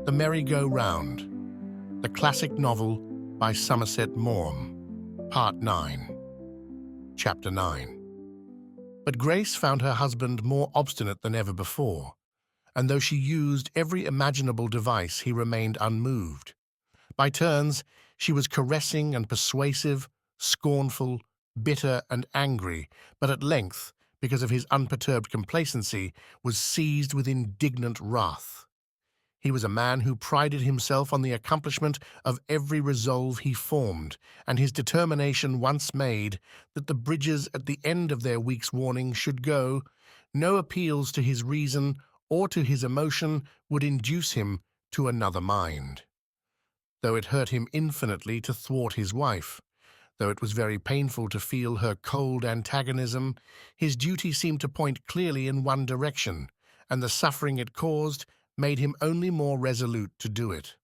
The Merry-Go-Round, the classic novel by Somerset Maugham, Part 9, Chapter 9. But Grace found her husband more obstinate than ever before, and though she used every imaginable device, he remained unmoved. By turns, she was caressing and persuasive, scornful, bitter and angry, but at length, because of his unperturbed complacency, was seized with indignant wrath. He was a man who prided himself on the accomplishment of every resolve he formed, and his determination once made that the bridges at the end of their week's warning should go, no appeals to his reason or to his emotion would induce him to another mind. Though it hurt him infinitely to thwart his wife, though it was very painful to feel her cold antagonism, his duty seemed to point clearly in one direction, and the suffering it caused made him only more resolute to do it.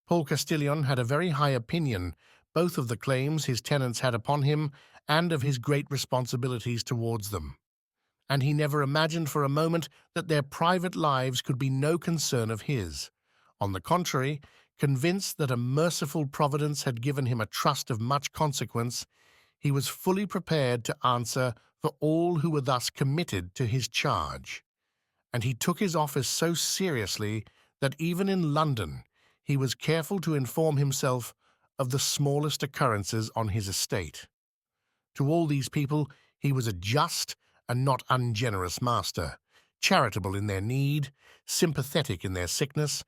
Paul Castillon had a very high opinion both of the claims his tenants had upon him and of his great responsibilities towards them, and he never imagined for a moment that their private lives could be no concern of his. On the contrary, convinced that a merciful Providence had given him a trust of much consequence, he was fully prepared to answer for all who were thus committed to his charge. And he took his office so seriously that even in London he was careful to inform himself of the smallest occurrences on his estate. To all these people he was a just and not ungenerous master, charitable in their need, sympathetic in their sickness,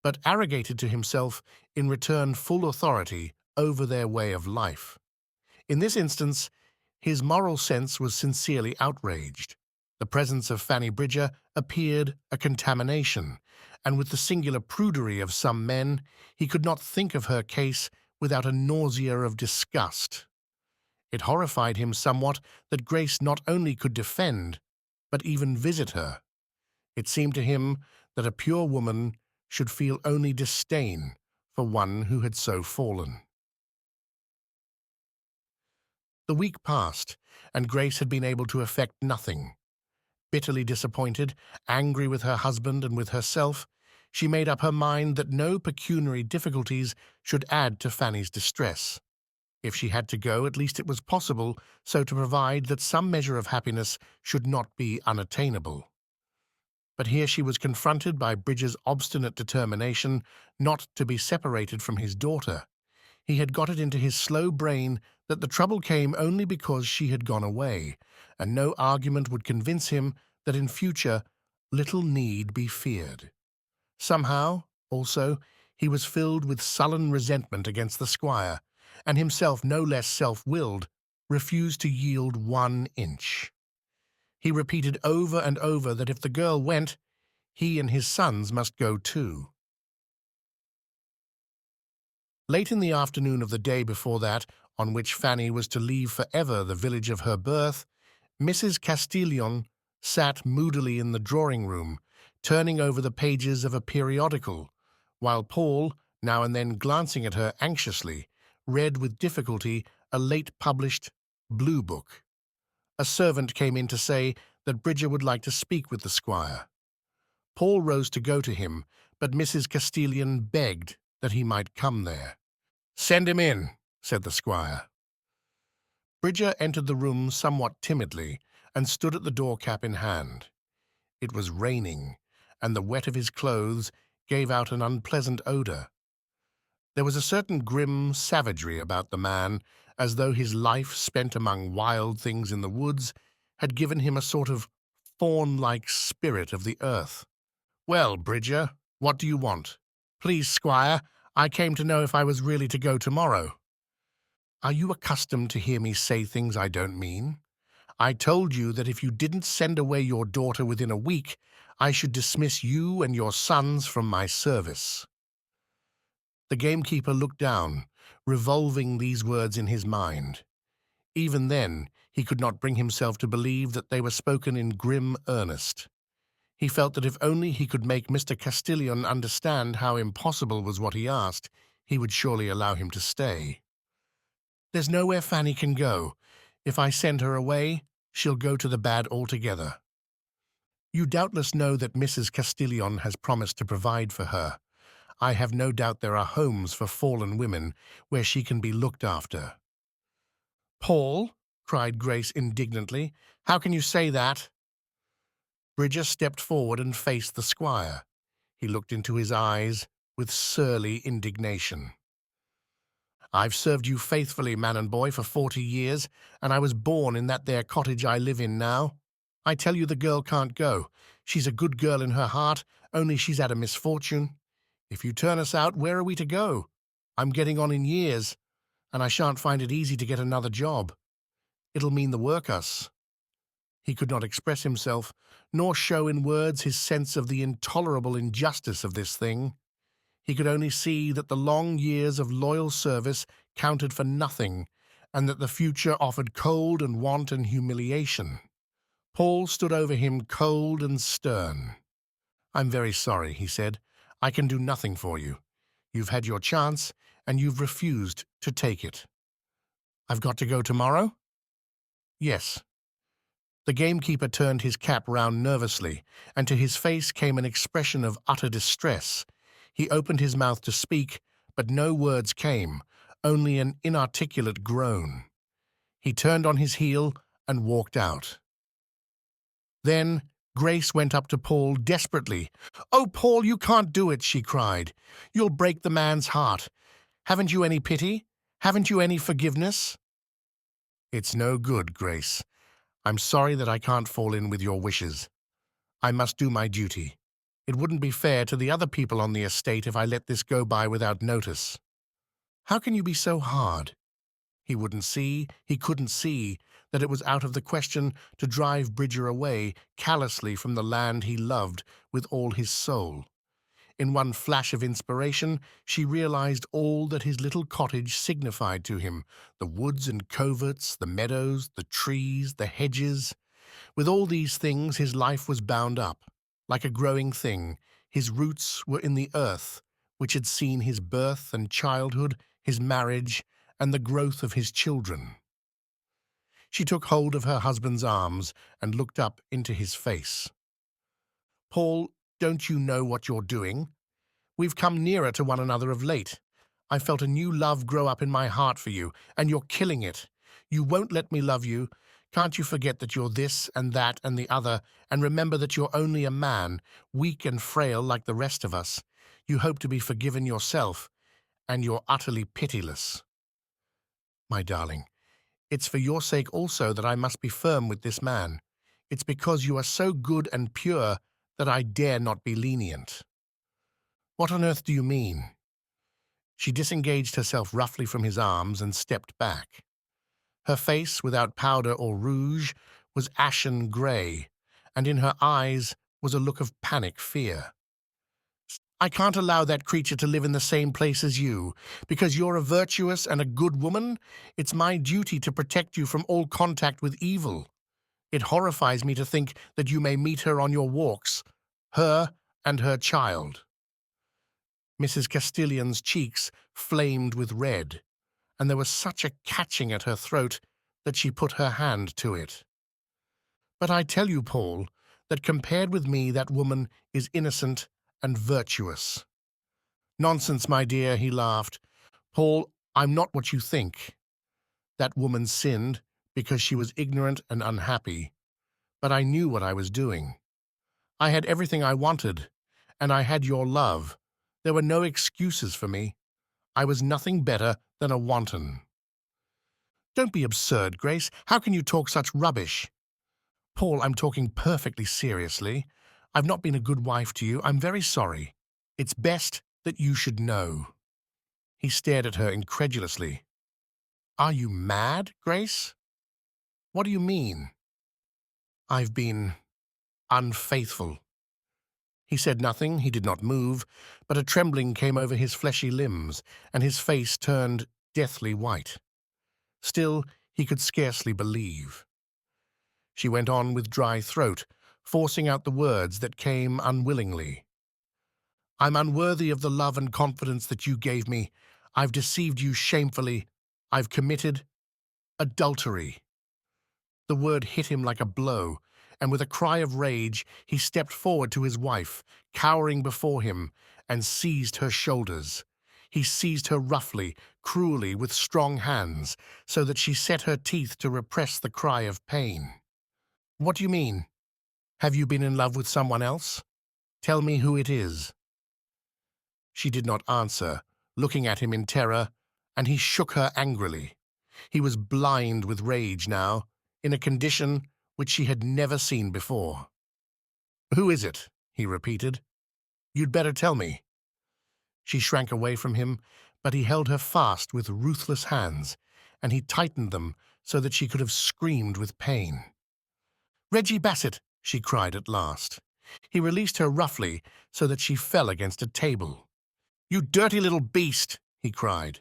but arrogated to himself in return full authority over their way of life. In this instance, his moral sense was sincerely outraged. The presence of Fanny Bridger appeared a contamination, and with the singular prudery of some men, he could not think of her case without a nausea of disgust. It horrified him somewhat that Grace not only could defend, but even visit her. It seemed to him that a pure woman should feel only disdain for one who had so fallen. The week passed, and Grace had been able to effect nothing. Bitterly disappointed, angry with her husband and with herself, she made up her mind that no pecuniary difficulties should add to Fanny's distress. If she had to go, at least it was possible so to provide that some measure of happiness should not be unattainable. But here she was confronted by Bridger's obstinate determination not to be separated from his daughter. He had got it into his slow brain that the trouble came only because she had gone away, and no argument would convince him that in future little need be feared. Somehow, also, he was filled with sullen resentment against the squire, and himself no less self-willed, refused to yield 1 inch. He repeated over and over that if the girl went, he and his sons must go too. Late in the afternoon of the day before that, on which Fanny was to leave forever the village of her birth, Mrs. Castillon sat moodily in the drawing-room, turning over the pages of a periodical, while Paul, now and then glancing at her anxiously, read with difficulty a late-published blue book. A servant came in to say that Bridger would like to speak with the squire. Paul rose to go to him, but Mrs. Castillon begged that he might come there. "Send him in," said the squire. Bridger entered the room somewhat timidly and stood at the door cap in hand. It was raining, and the wet of his clothes gave out an unpleasant odor. There was a certain grim savagery about the man, as though his life spent among wild things in the woods had given him a sort of fawn-like spirit of the earth. "Well, Bridger, what do you want?" "Please, squire, I came to know if I was really to go tomorrow." "Are you accustomed to hear me say things I don't mean? I told you that if you didn't send away your daughter within a week, I should dismiss you and your sons from my service." The gamekeeper looked down, revolving these words in his mind. Even then, he could not bring himself to believe that they were spoken in grim earnest. He felt that if only he could make Mr. Castillon understand how impossible was what he asked, he would surely allow him to stay. "There's nowhere Fanny can go. If I send her away, she'll go to the bad altogether. You doubtless know that Mrs. Castillon has promised to provide for her. I have no doubt there are homes for fallen women where she can be looked after." "Paul," cried Grace indignantly, "how can you say that?" Bridger stepped forward and faced the squire. He looked into his eyes with surly indignation. "I've served you faithfully, man and boy, for 40 years, and I was born in that there cottage I live in now. I tell you the girl can't go. She's a good girl in her heart, only she's had a misfortune. If you turn us out, where are we to go? I'm getting on in years, and I shan't find it easy to get another job. It'll mean the workus." He could not express himself, nor show in words his sense of the intolerable injustice of this thing. He could only see that the long years of loyal service counted for nothing, and that the future offered cold and want and humiliation. Paul stood over him cold and stern. "I'm very sorry," he said. "I can do nothing for you. You've had your chance, and you've refused to take it." "I've got to go tomorrow?" "Yes." The gamekeeper turned his cap round nervously, and to his face came an expression of utter distress. He opened his mouth to speak, but no words came, only an inarticulate groan. He turned on his heel and walked out. Then Grace went up to Paul desperately. "Oh, Paul, you can't do it," she cried. "You'll break the man's heart. Haven't you any pity? Haven't you any forgiveness?" "It's no good, Grace. I'm sorry that I can't fall in with your wishes. I must do my duty. It wouldn't be fair to the other people on the estate if I let this go by without notice." "How can you be so hard?" He couldn't see that it was out of the question to drive Bridger away callously from the land he loved with all his soul. In one flash of inspiration, she realized all that his little cottage signified to him, the woods and coverts, the meadows, the trees, the hedges. With all these things his life was bound up. Like a growing thing, his roots were in the earth, which had seen his birth and childhood, his marriage, and the growth of his children. She took hold of her husband's arms and looked up into his face. "Paul, don't you know what you're doing? We've come nearer to one another of late. I felt a new love grow up in my heart for you, and you're killing it. You won't let me love you. Can't you forget that you're this and that and the other, and remember that you're only a man, weak and frail like the rest of us? You hope to be forgiven yourself, and you're utterly pitiless." "My darling, it's for your sake also that I must be firm with this man. It's because you are so good and pure that I dare not be lenient." "What on earth do you mean?" She disengaged herself roughly from his arms and stepped back. Her face, without powder or rouge, was ashen grey, and in her eyes was a look of panic fear. "I can't allow that creature to live in the same place as you. Because you're a virtuous and a good woman, it's my duty to protect you from all contact with evil. It horrifies me to think that you may meet her on your walks, her and her child." Mrs. Castilian's cheeks flamed with red, and there was such a catching at her throat that she put her hand to it. "But I tell you, Paul, that compared with me that woman is innocent and virtuous." "Nonsense, my dear," he laughed. "Paul, I'm not what you think. That woman sinned because she was ignorant and unhappy, but I knew what I was doing. I had everything I wanted, and I had your love. There were no excuses for me. I was nothing better than a wanton." "Don't be absurd, Grace. How can you talk such rubbish?" "Paul, I'm talking perfectly seriously. I've not been a good wife to you. I'm very sorry. It's best that you should know." He stared at her incredulously. "Are you mad, Grace? What do you mean?" "I've been unfaithful." He said nothing, he did not move, but a trembling came over his fleshy limbs, and his face turned deathly white. Still, he could scarcely believe. She went on with dry throat, forcing out the words that came unwillingly. "I'm unworthy of the love and confidence that you gave me. I've deceived you shamefully. I've committed adultery." The word hit him like a blow, and with a cry of rage he stepped forward to his wife, cowering before him, and seized her shoulders. He seized her roughly, cruelly, with strong hands, so that she set her teeth to repress the cry of pain. "What do you mean? Have you been in love with someone else? Tell me who it is." She did not answer, looking at him in terror, and he shook her angrily. He was blind with rage now, in a condition which she had never seen before. "Who is it?" he repeated. "You'd better tell me." She shrank away from him, but he held her fast with ruthless hands, and he tightened them so that she could have screamed with pain. "Reggie Bassett!" she cried at last. He released her roughly so that she fell against a table. "You dirty little beast!" he cried.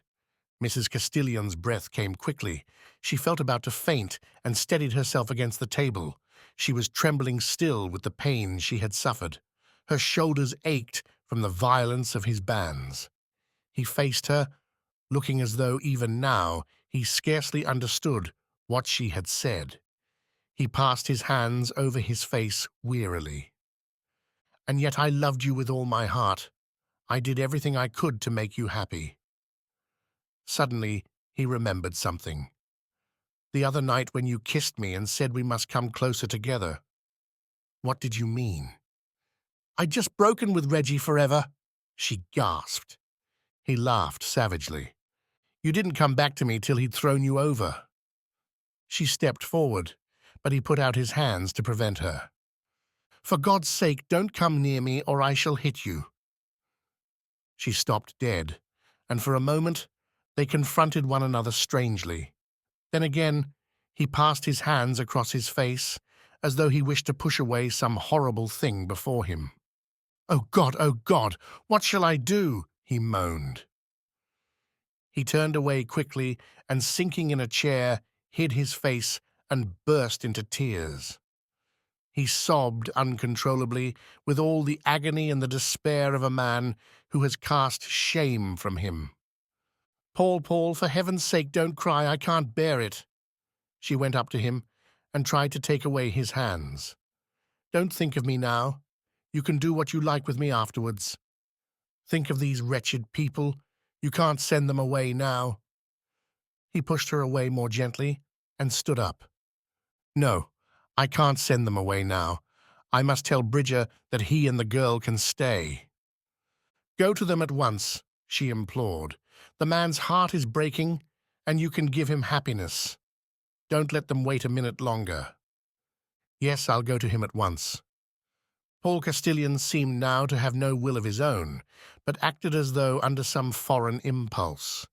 Mrs. Castillion's breath came quickly. She felt about to faint and steadied herself against the table. She was trembling still with the pain she had suffered. Her shoulders ached from the violence of his bands. He faced her, looking as though even now he scarcely understood what she had said. He passed his hands over his face wearily. "And yet I loved you with all my heart. I did everything I could to make you happy." Suddenly, he remembered something. "The other night when you kissed me and said we must come closer together. What did you mean?" "I'd just broken with Reggie forever," she gasped. He laughed savagely. "You didn't come back to me till he'd thrown you over." She stepped forward, but he put out his hands to prevent her. "For God's sake, don't come near me or I shall hit you." She stopped dead, and for a moment they confronted one another strangely. Then again, he passed his hands across his face, as though he wished to push away some horrible thing before him. Oh, God, what shall I do?" he moaned. He turned away quickly and, sinking in a chair, hid his face and burst into tears. He sobbed uncontrollably, with all the agony and the despair of a man who has cast shame from him. Paul, for heaven's sake, don't cry, I can't bear it." She went up to him and tried to take away his hands. "Don't think of me now. You can do what you like with me afterwards. Think of these wretched people. You can't send them away now." He pushed her away more gently and stood up. "No, I can't send them away now. I must tell Bridger that he and the girl can stay." "Go to them at once," she implored. "The man's heart is breaking, and you can give him happiness. Don't let them wait a minute longer." "Yes, I'll go to him at once." Paul Castilian seemed now to have no will of his own, but acted as though under some foreign impulse.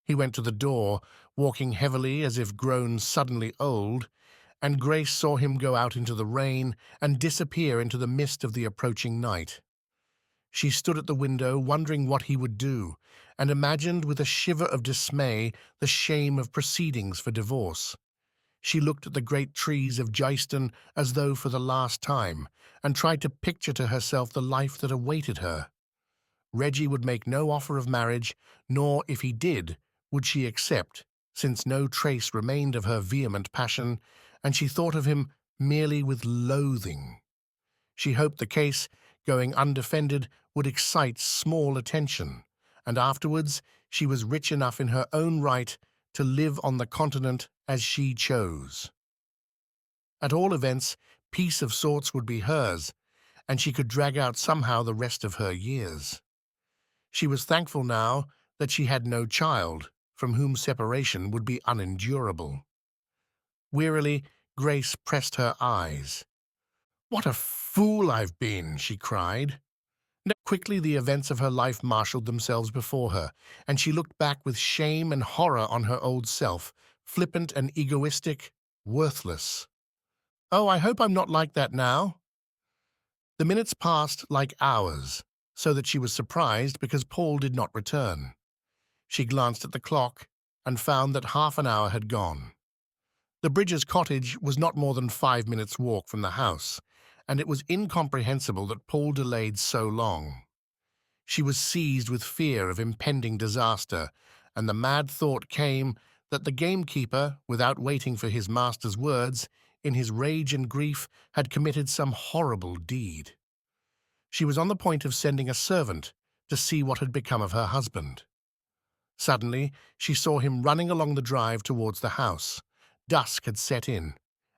He went to the door, walking heavily as if grown suddenly old, and Grace saw him go out into the rain and disappear into the mist of the approaching night. She stood at the window, wondering what he would do, and imagined with a shiver of dismay the shame of proceedings for divorce. She looked at the great trees of Geiston as though for the last time, and tried to picture to herself the life that awaited her. Reggie would make no offer of marriage, nor, if he did, would she accept, since no trace remained of her vehement passion, and she thought of him merely with loathing. She hoped the case, going undefended, would excite small attention, and afterwards she was rich enough in her own right to live on the continent as she chose. At all events, peace of sorts would be hers, and she could drag out somehow the rest of her years. She was thankful now that she had no child, from whom separation would be unendurable. Wearily, Grace pressed her eyes. "What a fool I've been!" she cried. Quickly the events of her life marshaled themselves before her, and she looked back with shame and horror on her old self, flippant and egoistic, worthless. "Oh, I hope I'm not like that now." The minutes passed like hours, so that she was surprised because Paul did not return. She glanced at the clock and found that half an hour had gone. The Bridges' cottage was not more than 5 minutes' walk from the house, and it was incomprehensible that Paul delayed so long. She was seized with fear of impending disaster, and the mad thought came that the gamekeeper, without waiting for his master's words, in his rage and grief, had committed some horrible deed. She was on the point of sending a servant to see what had become of her husband. Suddenly, she saw him running along the drive towards the house. Dusk had set in,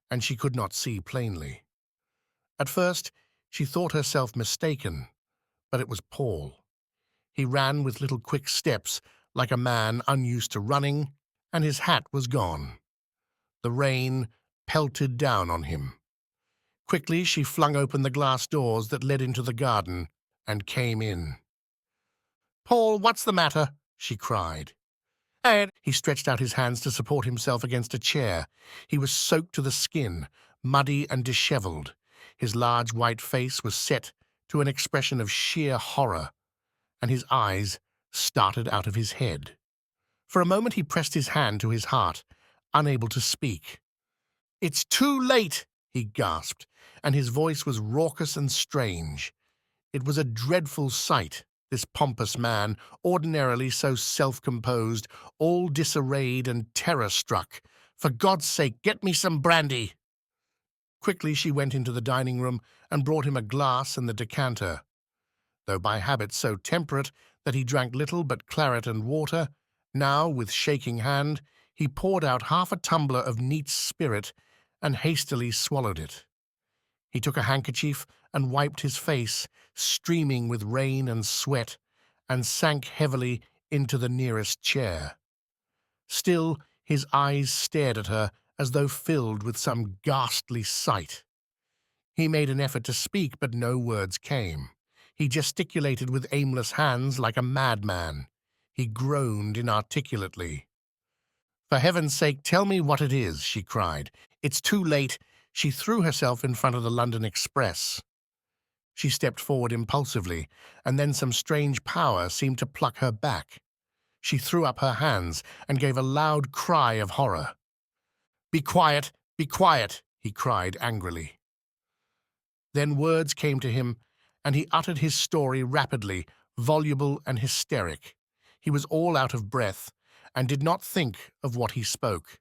and she could not see plainly. At first, she thought herself mistaken, but it was Paul. He ran with little quick steps, like a man unused to running, and his hat was gone. The rain pelted down on him. Quickly, she flung open the glass doors that led into the garden and came in. "Paul, what's the matter?" she cried. And he stretched out his hands to support himself against a chair. He was soaked to the skin, muddy and dishevelled. His large white face was set to an expression of sheer horror, and his eyes started out of his head. For a moment he pressed his hand to his heart, unable to speak. "It's too late," he gasped, and his voice was raucous and strange. It was a dreadful sight, this pompous man, ordinarily so self-composed, all disarrayed and terror-struck. "For God's sake, get me some brandy." Quickly she went into the dining room and brought him a glass and the decanter. Though by habit so temperate that he drank little but claret and water, now, with shaking hand, he poured out half a tumbler of neat spirit and hastily swallowed it. He took a handkerchief and wiped his face, streaming with rain and sweat, and sank heavily into the nearest chair. Still, his eyes stared at her as though filled with some ghastly sight. He made an effort to speak, but no words came. He gesticulated with aimless hands like a madman. He groaned inarticulately. "For heaven's sake, tell me what it is," she cried. "It's too late." She threw herself in front of the London Express. She stepped forward impulsively, and then some strange power seemed to pluck her back. She threw up her hands and gave a loud cry of horror. "Be quiet! Be quiet!" he cried angrily. Then words came to him, and he uttered his story rapidly, voluble and hysteric. He was all out of breath, and did not think of what he spoke.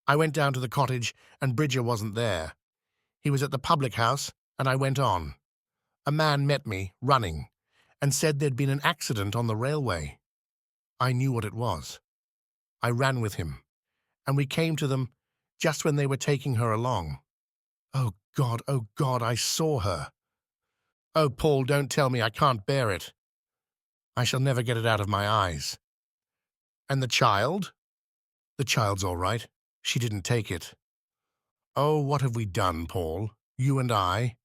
"I went down to the cottage, and Bridger wasn't there. He was at the public house, and I went on. A man met me, running, and said there'd been an accident on the railway. I knew what it was. I ran with him, and we came to them just when they were taking her along. Oh, God, I saw her. Oh, Paul, don't tell me, I can't bear it. I shall never get it out of my eyes." "And the child?" "The child's all right. She didn't take it." "Oh, what have we done, Paul? You and I?"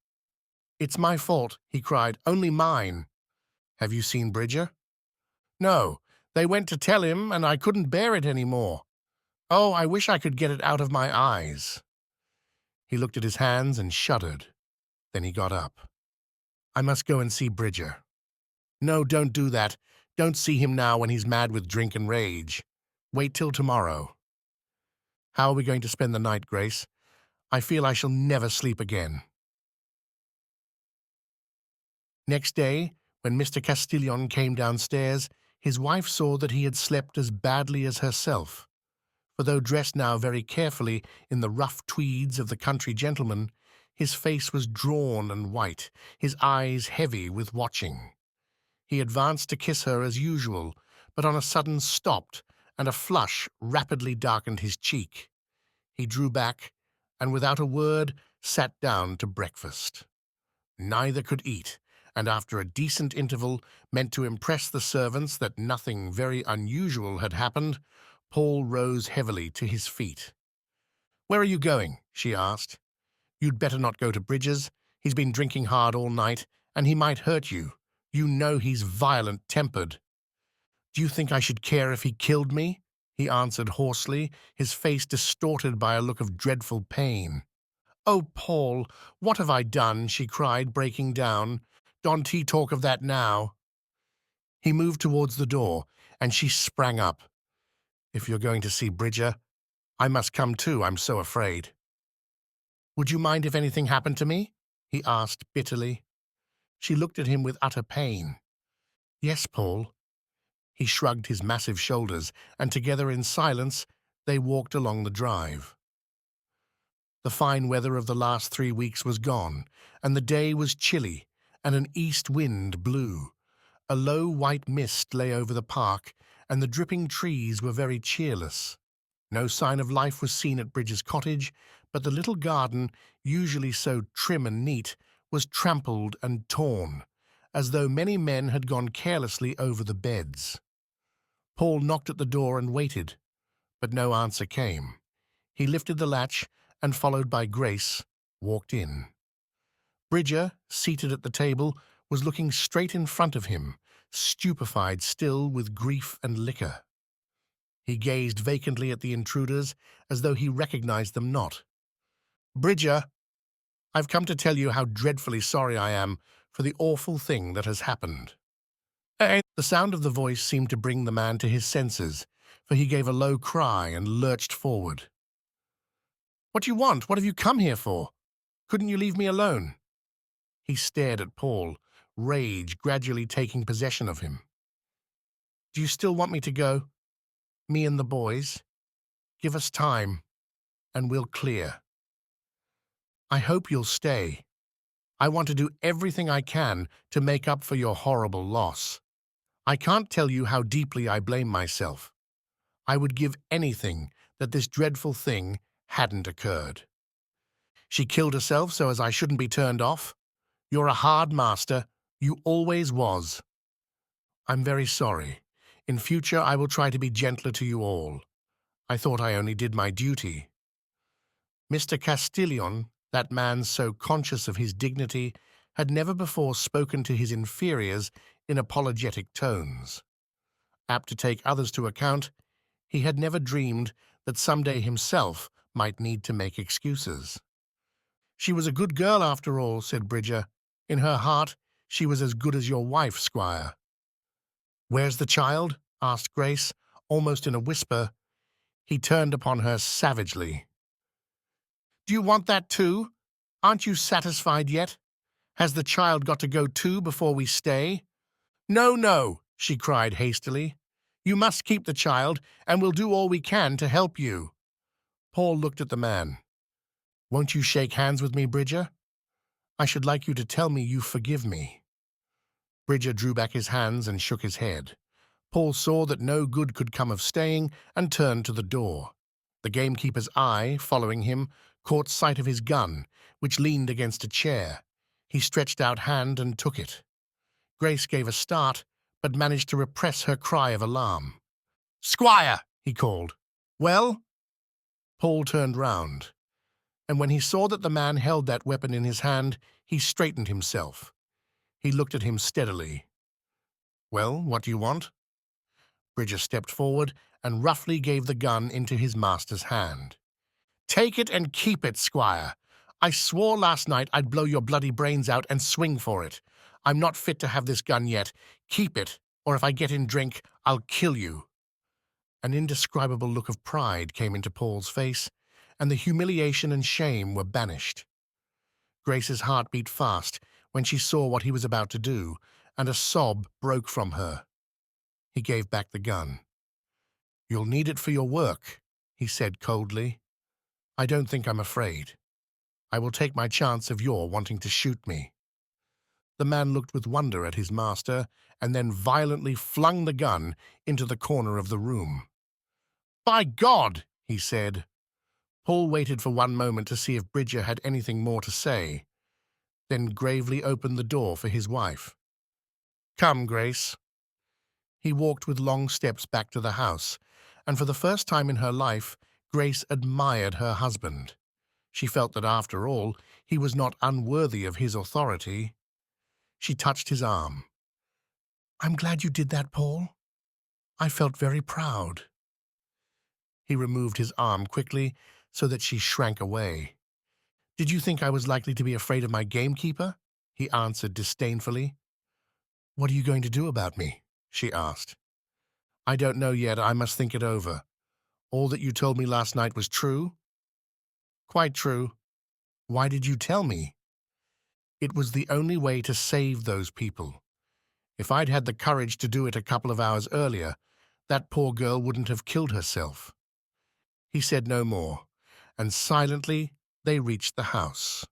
"It's my fault," he cried. "Only mine." "Have you seen Bridger?" "No. They went to tell him, and I couldn't bear it any more. Oh, I wish I could get it out of my eyes." He looked at his hands and shuddered. Then he got up. "I must go and see Bridger." "No, don't do that. Don't see him now when he's mad with drink and rage. Wait till tomorrow." "How are we going to spend the night, Grace? I feel I shall never sleep again." Next day, when Mr. Castillon came downstairs, his wife saw that he had slept as badly as herself. For though dressed now very carefully in the rough tweeds of the country gentleman, his face was drawn and white, his eyes heavy with watching. He advanced to kiss her as usual, but on a sudden stopped, and a flush rapidly darkened his cheek. He drew back, and without a word sat down to breakfast. Neither could eat, and after a decent interval, meant to impress the servants that nothing very unusual had happened, Paul rose heavily to his feet. "Where are you going?" she asked. "You'd better not go to Bridger's. He's been drinking hard all night, and he might hurt you. You know he's violent-tempered." "Do you think I should care if he killed me?" he answered hoarsely, his face distorted by a look of dreadful pain. "Oh, Paul, what have I done?" she cried, breaking down. "Don't he talk of that now?" He moved towards the door, and she sprang up. "If you're going to see Bridger, I must come too, I'm so afraid." "Would you mind if anything happened to me?" he asked bitterly. She looked at him with utter pain. "Yes, Paul." He shrugged his massive shoulders, and together in silence they walked along the drive. The fine weather of the last 3 weeks was gone, and the day was chilly, and an east wind blew. A low white mist lay over the park, and the dripping trees were very cheerless. No sign of life was seen at Bridger's cottage, but the little garden, usually so trim and neat, was trampled and torn, as though many men had gone carelessly over the beds. Paul knocked at the door and waited, but no answer came. He lifted the latch and, followed by Grace, walked in. Bridger, seated at the table, was looking straight in front of him, stupefied still with grief and liquor. He gazed vacantly at the intruders as though he recognized them not. "Bridger, I've come to tell you how dreadfully sorry I am for the awful thing that has happened." The sound of the voice seemed to bring the man to his senses, for he gave a low cry and lurched forward. "What do you want? What have you come here for? Couldn't you leave me alone?" He stared at Paul, rage gradually taking possession of him. "Do you still want me to go? Me and the boys? Give us time, and we'll clear. I hope you'll stay. I want to do everything I can to make up for your horrible loss. I can't tell you how deeply I blame myself. I would give anything that this dreadful thing hadn't occurred. She killed herself so as I shouldn't be turned off. You're a hard master. You always was. I'm very sorry. In future, I will try to be gentler to you all. I thought I only did my duty." Mr. Castillon, that man so conscious of his dignity, had never before spoken to his inferiors in apologetic tones. Apt to take others to account, he had never dreamed that someday himself might need to make excuses. "She was a good girl after all," said Bridger. "In her heart, she was as good as your wife, Squire." "Where's the child?" asked Grace, almost in a whisper. He turned upon her savagely. "Do you want that too? Aren't you satisfied yet? Has the child got to go too before we stay?" "No, no," she cried hastily. "You must keep the child, and we'll do all we can to help you." Paul looked at the man. "Won't you shake hands with me, Bridger? I should like you to tell me you forgive me." Bridger drew back his hands and shook his head. Paul saw that no good could come of staying and turned to the door. The gamekeeper's eye, following him, caught sight of his gun, which leaned against a chair. He stretched out hand and took it. Grace gave a start, but managed to repress her cry of alarm. "Squire!" he called. "Well?" Paul turned round, and when he saw that the man held that weapon in his hand, he straightened himself. He looked at him steadily. "Well, what do you want?" Bridger stepped forward and roughly gave the gun into his master's hand. "Take it and keep it, Squire. I swore last night I'd blow your bloody brains out and swing for it. I'm not fit to have this gun yet. Keep it, or if I get in drink, I'll kill you." An indescribable look of pride came into Paul's face, and the humiliation and shame were banished. Grace's heart beat fast when she saw what he was about to do, and a sob broke from her. He gave back the gun. "You'll need it for your work," he said coldly. "I don't think I'm afraid. I will take my chance of your wanting to shoot me." The man looked with wonder at his master and then violently flung the gun into the corner of the room. "By God!" he said. Paul waited for one moment to see if Bridger had anything more to say, then gravely opened the door for his wife. "Come, Grace." He walked with long steps back to the house, and for the first time in her life, Grace admired her husband. She felt that, after all, he was not unworthy of his authority. She touched his arm. "I'm glad you did that, Paul. I felt very proud." He removed his arm quickly so that she shrank away. "Did you think I was likely to be afraid of my gamekeeper?" he answered disdainfully. "What are you going to do about me?" she asked. "I don't know yet. I must think it over. All that you told me last night was true?" "Quite true." "Why did you tell me?" "It was the only way to save those people. If I'd had the courage to do it a couple of hours earlier, that poor girl wouldn't have killed herself." He said no more, and silently, They reached the house.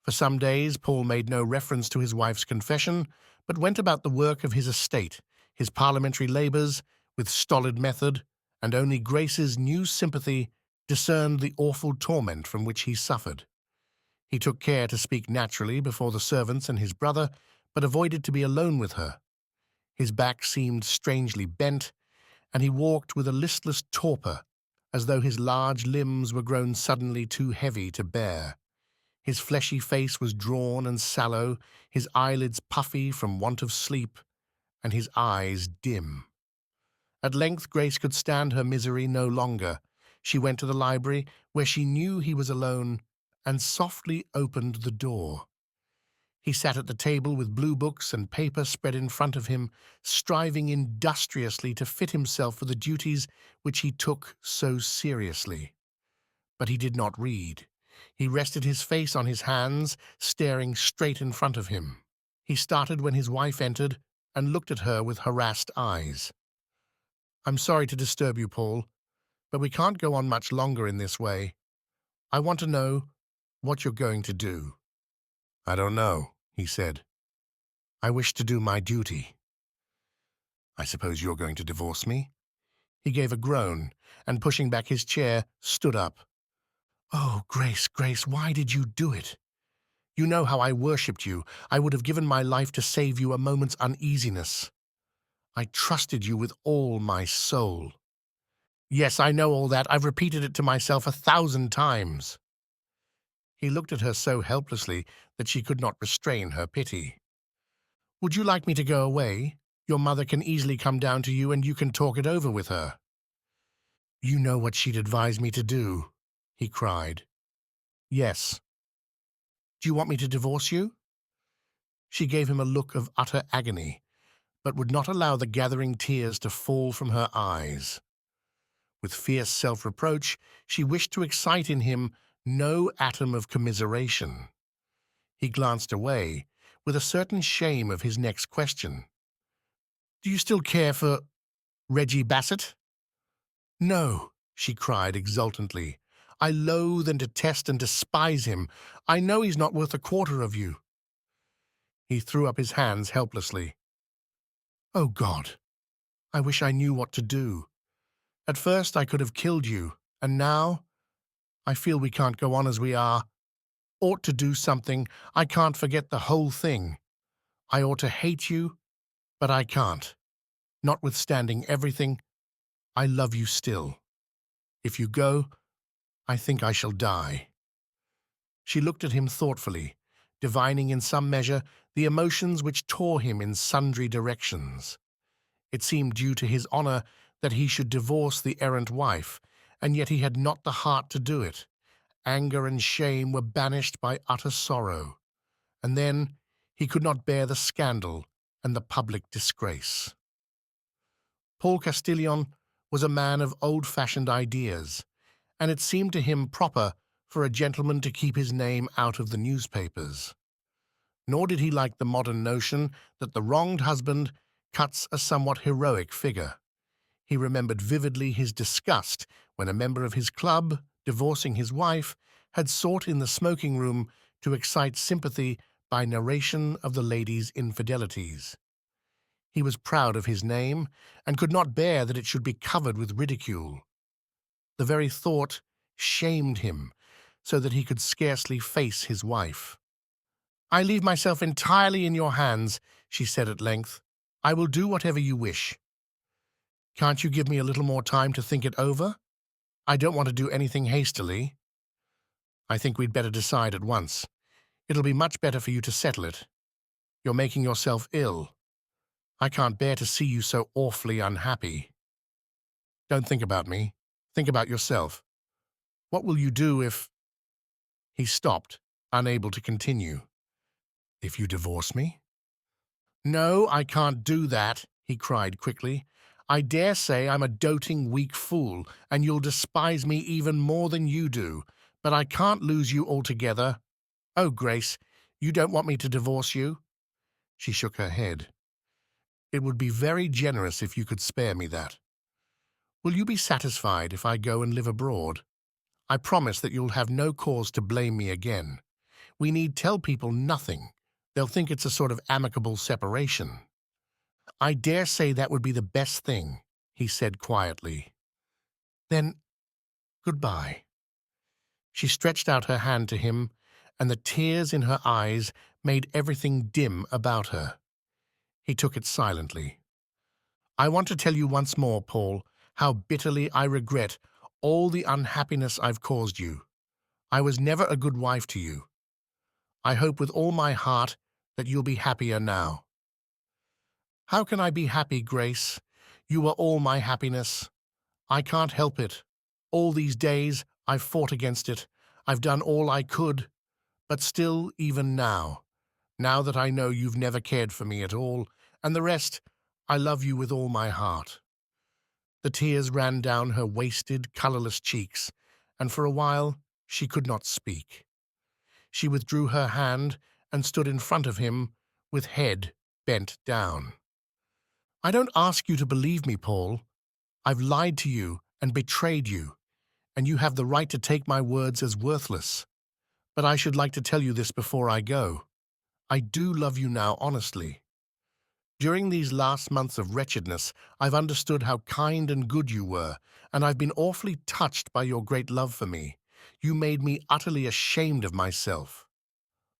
For some days, Paul made no reference to his wife's confession, but went about the work of his estate, his parliamentary labours, with stolid method, and only Grace's new sympathy discerned the awful torment from which he suffered. He took care to speak naturally before the servants and his brother, but avoided to be alone with her. His back seemed strangely bent, and he walked with a listless torpor, as though his large limbs were grown suddenly too heavy to bear. His fleshy face was drawn and sallow, his eyelids puffy from want of sleep, and his eyes dim. At length Grace could stand her misery no longer. She went to the library, where she knew he was alone, and softly opened the door. He sat at the table with blue books and paper spread in front of him, striving industriously to fit himself for the duties which he took so seriously. But he did not read. He rested his face on his hands, staring straight in front of him. He started when his wife entered and looked at her with harassed eyes. "I'm sorry to disturb you, Paul, but we can't go on much longer in this way. I want to know what you're going to do." "I don't know," he said. "I wish to do my duty." "I suppose you're going to divorce me?" He gave a groan, and pushing back his chair, stood up. "Oh, Grace, Grace, why did you do it? You know how I worshipped you. I would have given my life to save you a moment's uneasiness. I trusted you with all my soul." "Yes, I know all that. I've repeated it to myself 1,000 times." He looked at her so helplessly that she could not restrain her pity. "Would you like me to go away? Your mother can easily come down to you and you can talk it over with her." "You know what she'd advise me to do," he cried. "Yes." "Do you want me to divorce you?" She gave him a look of utter agony, but would not allow the gathering tears to fall from her eyes. With fierce self-reproach, she wished to excite in him no atom of commiseration. He glanced away, with a certain shame of his next question. "Do you still care for Reggie Bassett?" "No," she cried exultantly. "I loathe and detest and despise him. I know he's not worth a quarter of you." He threw up his hands helplessly. "Oh, God, I wish I knew what to do. At first I could have killed you, and now I feel we can't go on as we are. Ought to do something. I can't forget the whole thing. I ought to hate you, but I can't. Notwithstanding everything, I love you still. If you go, I think I shall die." She looked at him thoughtfully, divining in some measure the emotions which tore him in sundry directions. It seemed due to his honour that he should divorce the errant wife, and yet he had not the heart to do it. Anger and shame were banished by utter sorrow. And then he could not bear the scandal and the public disgrace. Paul Castillon was a man of old-fashioned ideas, and it seemed to him proper for a gentleman to keep his name out of the newspapers. Nor did he like the modern notion that the wronged husband cuts a somewhat heroic figure. He remembered vividly his disgust when a member of his club, divorcing his wife, had sought in the smoking-room to excite sympathy by narration of the lady's infidelities. He was proud of his name, and could not bear that it should be covered with ridicule. The very thought shamed him, so that he could scarcely face his wife. "I leave myself entirely in your hands," she said at length. "I will do whatever you wish." "Can't you give me a little more time to think it over? I don't want to do anything hastily." "I think we'd better decide at once. It'll be much better for you to settle it. You're making yourself ill. I can't bear to see you so awfully unhappy. Don't think about me. Think about yourself. What will you do if—" He stopped, unable to continue. "If you divorce me?" "No, I can't do that," he cried quickly. "I dare say I'm a doting, weak fool, and you'll despise me even more than you do, but I can't lose you altogether. Oh, Grace, you don't want me to divorce you?" She shook her head. "It would be very generous if you could spare me that. Will you be satisfied if I go and live abroad?" I promise that you'll have no cause to blame me again. We need tell people nothing. They'll think it's a sort of amicable separation. I dare say that would be the best thing, he said quietly. Then, goodbye. She stretched out her hand to him, and the tears in her eyes made everything dim about her. He took it silently. I want to tell you once more, Paul, how bitterly I regret all the unhappiness I've caused you. I was never a good wife to you. I hope with all my heart that you'll be happier now. How can I be happy, Grace? You are all my happiness. I can't help it. All these days, I've fought against it. I've done all I could. But still, even now that I know you've never cared for me at all, and the rest, I love you with all my heart. The tears ran down her wasted, colourless cheeks, and for a while she could not speak. She withdrew her hand and stood in front of him with head bent down. I don't ask you to believe me, Paul. I've lied to you and betrayed you, and you have the right to take my words as worthless. But I should like to tell you this before I go. I do love you now, honestly. During these last months of wretchedness, I've understood how kind and good you were, and I've been awfully touched by your great love for me. You made me utterly ashamed of myself.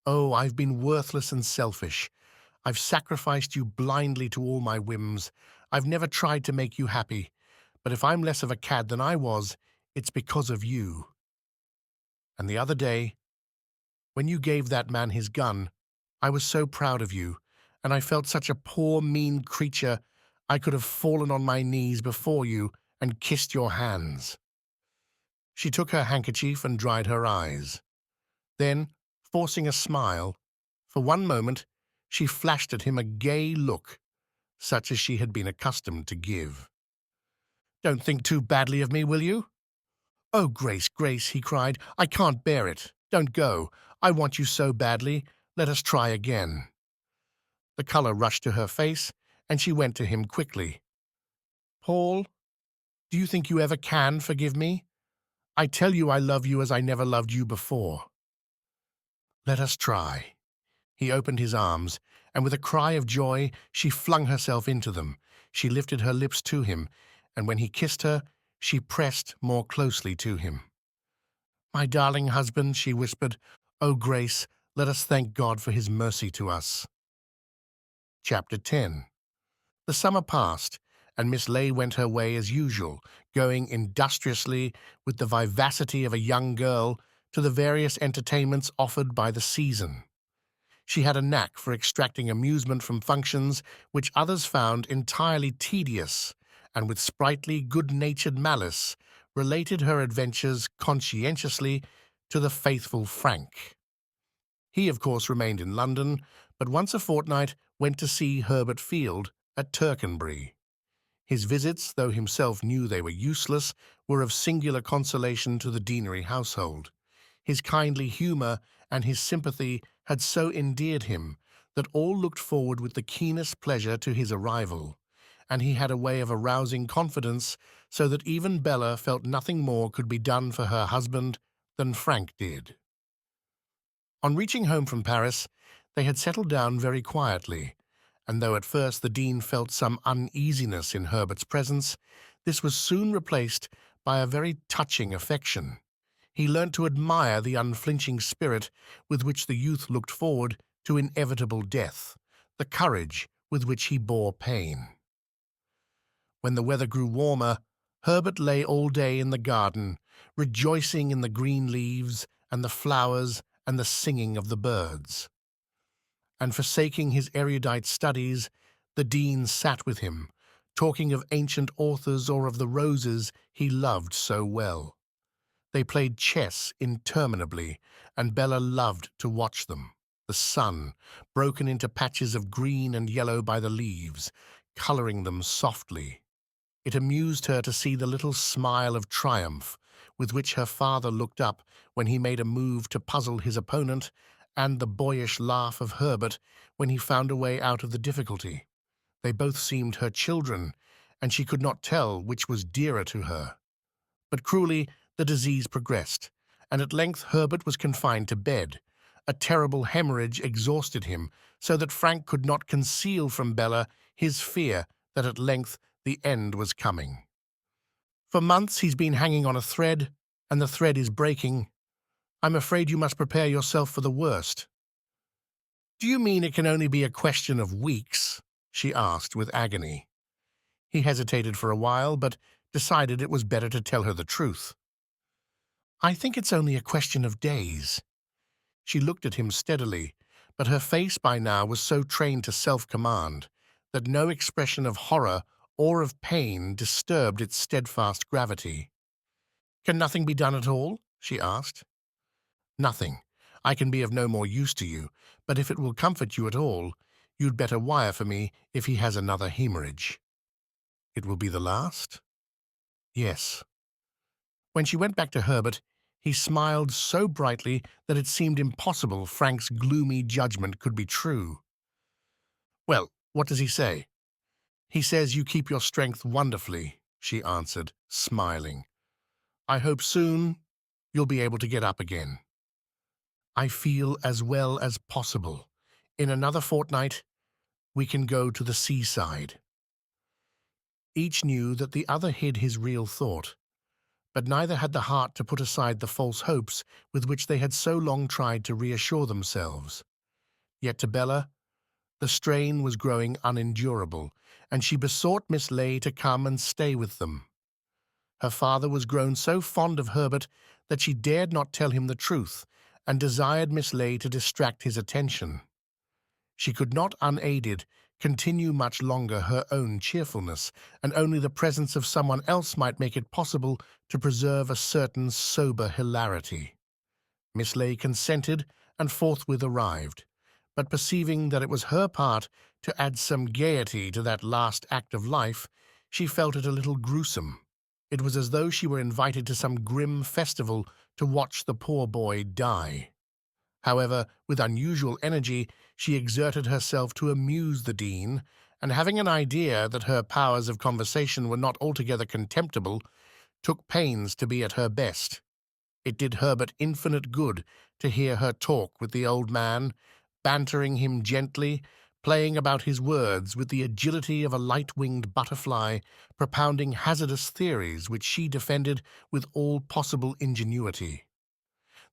Oh, I've been worthless and selfish. I've sacrificed you blindly to all my whims. I've never tried to make you happy. But if I'm less of a cad than I was, it's because of you. And the other day, when you gave that man his gun, I was so proud of you, and I felt such a poor, mean creature I could have fallen on my knees before you and kissed your hands. She took her handkerchief and dried her eyes. Then, forcing a smile, for one moment she flashed at him a gay look, such as she had been accustomed to give. "Don't think too badly of me, will you?" "Oh, Grace, Grace," he cried, "I can't bear it. Don't go. I want you so badly. Let us try again." The colour rushed to her face, and she went to him quickly. "Paul, do you think you ever can forgive me? I tell you I love you as I never loved you before." "Let us try." He opened his arms, and with a cry of joy she flung herself into them. She lifted her lips to him, and when he kissed her, she pressed more closely to him. "My darling husband," she whispered, "oh, Grace, let us thank God for his mercy to us." Chapter 10. The summer passed, and Miss Ley went her way as usual, going industriously, with the vivacity of a young girl, to the various entertainments offered by the season. She had a knack for extracting amusement from functions which others found entirely tedious, and with sprightly, good-natured malice related her adventures conscientiously to the faithful Frank. He, of course, remained in London, but once a fortnight went to see Herbert Field at Tercanbury. His visits, though himself knew they were useless, were of singular consolation to the deanery household. His kindly humour and his sympathy had so endeared him that all looked forward with the keenest pleasure to his arrival, and he had a way of arousing confidence so that even Bella felt nothing more could be done for her husband than Frank did. On reaching home from Paris, they had settled down very quietly, and though at first the Dean felt some uneasiness in Herbert's presence, this was soon replaced by a very touching affection. He learnt to admire the unflinching spirit with which the youth looked forward to inevitable death, the courage with which he bore pain. When the weather grew warmer, Herbert lay all day in the garden, rejoicing in the green leaves and the flowers and the singing of the birds. And forsaking his erudite studies, the Dean sat with him, talking of ancient authors or of the roses he loved so well. They played chess interminably, and Bella loved to watch them. The sun, broken into patches of green and yellow by the leaves, colouring them softly. It amused her to see the little smile of triumph with which her father looked up when he made a move to puzzle his opponent, and the boyish laugh of Herbert when he found a way out of the difficulty. They both seemed her children, and she could not tell which was dearer to her. But cruelly the disease progressed, and at length Herbert was confined to bed. A terrible hemorrhage exhausted him, so that Frank could not conceal from Bella his fear that at length the end was coming. For months he's been hanging on a thread, and the thread is breaking. I'm afraid you must prepare yourself for the worst. Do you mean it can only be a question of weeks? She asked with agony. He hesitated for a while, but decided it was better to tell her the truth. I think it's only a question of days. She looked at him steadily, but her face by now was so trained to self-command that no expression of horror or of pain disturbed its steadfast gravity. Can nothing be done at all? She asked. Nothing. I can be of no more use to you, but if it will comfort you at all, you'd better wire for me if he has another hemorrhage. It will be the last? Yes. When she went back to Herbert, he smiled so brightly that it seemed impossible Frank's gloomy judgment could be true. Well, what does he say? He says you keep your strength wonderfully, she answered, smiling. I hope soon you'll be able to get up again. I feel as well as possible. In another fortnight, we can go to the seaside. Each knew that the other hid his real thought, but neither had the heart to put aside the false hopes with which they had so long tried to reassure themselves. Yet to Bella, the strain was growing unendurable, and she besought Miss Ley to come and stay with them. Her father was grown so fond of Herbert that she dared not tell him the truth, and desired Miss Ley to distract his attention. She could not, unaided, continue much longer her own cheerfulness, and only the presence of someone else might make it possible to preserve a certain sober hilarity. Miss Ley consented and forthwith arrived, but perceiving that it was her part to add some gaiety to that last act of life, she felt it a little gruesome. It was as though she were invited to some grim festival to watch the poor boy die. However, with unusual energy, she exerted herself to amuse the Dean, and having an idea that her powers of conversation were not altogether contemptible, took pains to be at her best. It did Herbert infinite good to hear her talk with the old man, bantering him gently, playing about his words with the agility of a light-winged butterfly, propounding hazardous theories which she defended with all possible ingenuity.